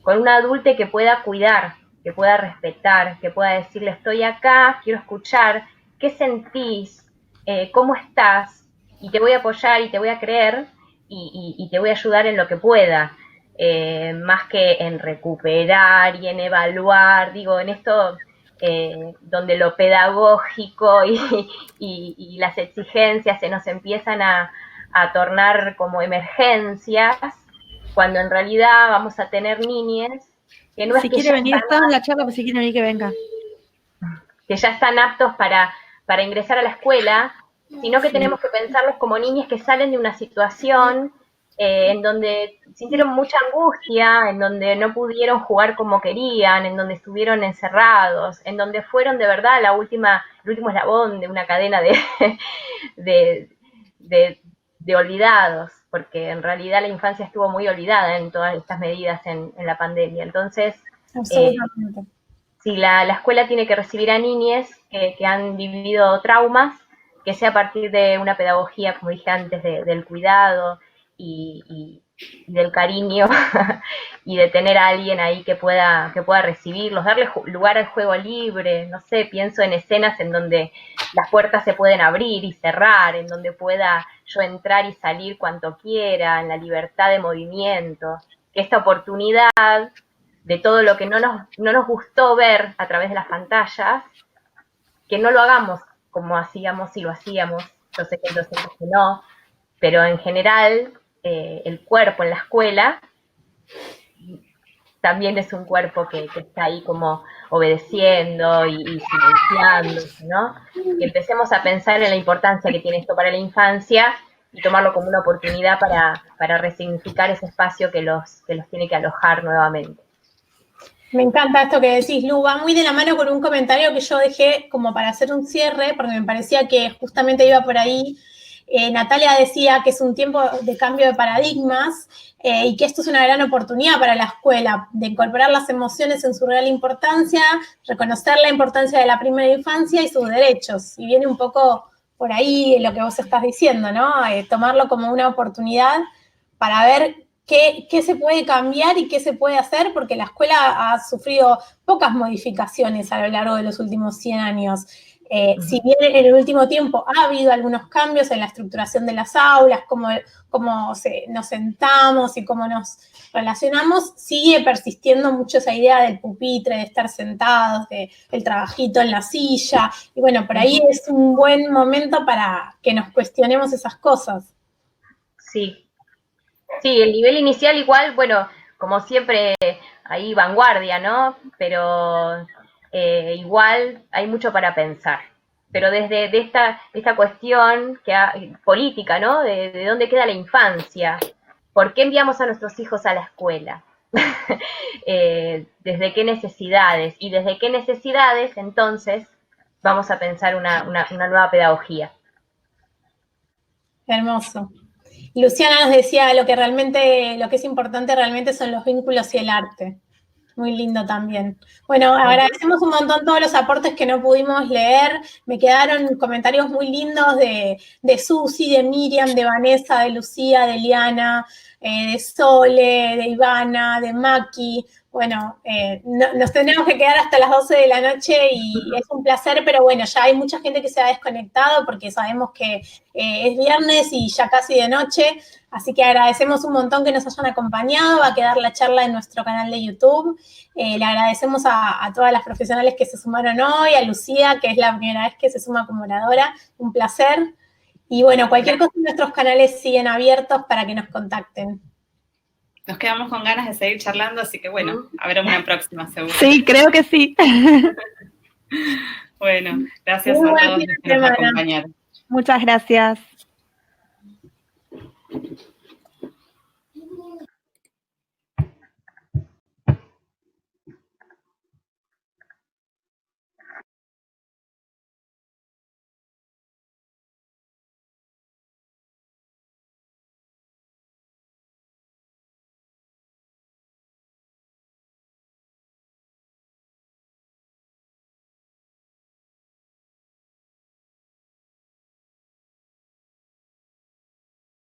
con un adulto que pueda cuidar, que pueda respetar, que pueda decirle estoy acá, quiero escuchar, ¿qué sentís? ¿Cómo estás? Y te voy a apoyar y te voy a creer y te voy a ayudar en lo que pueda. Más que en recuperar y en evaluar, digo, en esto donde lo pedagógico y las exigencias se nos empiezan a tornar como emergencias, cuando en realidad vamos a tener niñes que no si quiere venir, está en la charla, pues si quiere venir que venga. Que ya están aptos para ingresar a la escuela, sino que tenemos que pensarlos como niños que salen de una situación en donde sintieron mucha angustia, en donde no pudieron jugar como querían, en donde estuvieron encerrados, en donde fueron de verdad el último eslabón de una cadena de olvidados, porque en realidad la infancia estuvo muy olvidada en todas estas medidas en la pandemia. Entonces, si la escuela tiene que recibir a niñes que han vivido traumas, que sea a partir de una pedagogía, como dije antes, del cuidado y del cariño y de tener a alguien ahí que pueda recibirlos, darle lugar al juego libre. No sé, pienso en escenas en donde las puertas se pueden abrir y cerrar, en donde pueda yo entrar y salir cuanto quiera, en la libertad de movimiento, que esta oportunidad de todo lo que no nos gustó ver a través de las pantallas, que no lo hagamos como hacíamos y lo hacíamos. Yo sé que hay docentes que no, pero en general el cuerpo en la escuela también es un cuerpo que está ahí como obedeciendo y silenciándose, ¿no? Que empecemos a pensar en la importancia que tiene esto para la infancia y tomarlo como una oportunidad para resignificar ese espacio que los tiene que alojar nuevamente. Me encanta esto que decís, Lu, va muy de la mano con un comentario que yo dejé como para hacer un cierre, porque me parecía que justamente iba por ahí. Natalia decía que es un tiempo de cambio de paradigmas y que esto es una gran oportunidad para la escuela, de incorporar las emociones en su real importancia, reconocer la importancia de la primera infancia y sus derechos. Y viene un poco por ahí lo que vos estás diciendo, ¿no? Tomarlo como una oportunidad para ver qué se puede cambiar y qué se puede hacer, porque la escuela ha sufrido pocas modificaciones a lo largo de los últimos 100 años. Si bien en el último tiempo ha habido algunos cambios en la estructuración de las aulas, cómo nos sentamos y cómo nos relacionamos, sigue persistiendo mucho esa idea del pupitre, de estar sentados, del trabajito en la silla. Y bueno, por ahí es un buen momento para que nos cuestionemos esas cosas. Sí. Sí, el nivel inicial igual, bueno, como siempre, ahí vanguardia, ¿no? Pero igual hay mucho para pensar. Pero desde esta cuestión política, ¿no? De dónde queda la infancia. ¿Por qué enviamos a nuestros hijos a la escuela? ¿Desde qué necesidades? Y desde qué necesidades, entonces, vamos a pensar una nueva pedagogía. Hermoso. Luciana nos decía lo que es importante realmente son los vínculos y el arte. Muy lindo también. Bueno, agradecemos un montón todos los aportes que no pudimos leer. Me quedaron comentarios muy lindos de Susi, de Miriam, de Vanessa, de Lucía, de Liana, de Sole, de Ivana, de Maki. Bueno, nos tenemos que quedar hasta las 12 de la noche y es un placer, pero bueno, ya hay mucha gente que se ha desconectado porque sabemos que es viernes y ya casi de noche, así que agradecemos un montón que nos hayan acompañado. Va a quedar la charla en nuestro canal de YouTube. Le agradecemos a todas las profesionales que se sumaron hoy, a Lucía, que es la primera vez que se suma como oradora. Un placer. Y bueno, cualquier cosa en nuestros canales siguen abiertos para que nos contacten. Nos quedamos con ganas de seguir charlando, así que bueno, habrá una próxima seguro. Sí, creo que sí. Bueno, gracias a todos los que nos acompañaron. Muchas gracias.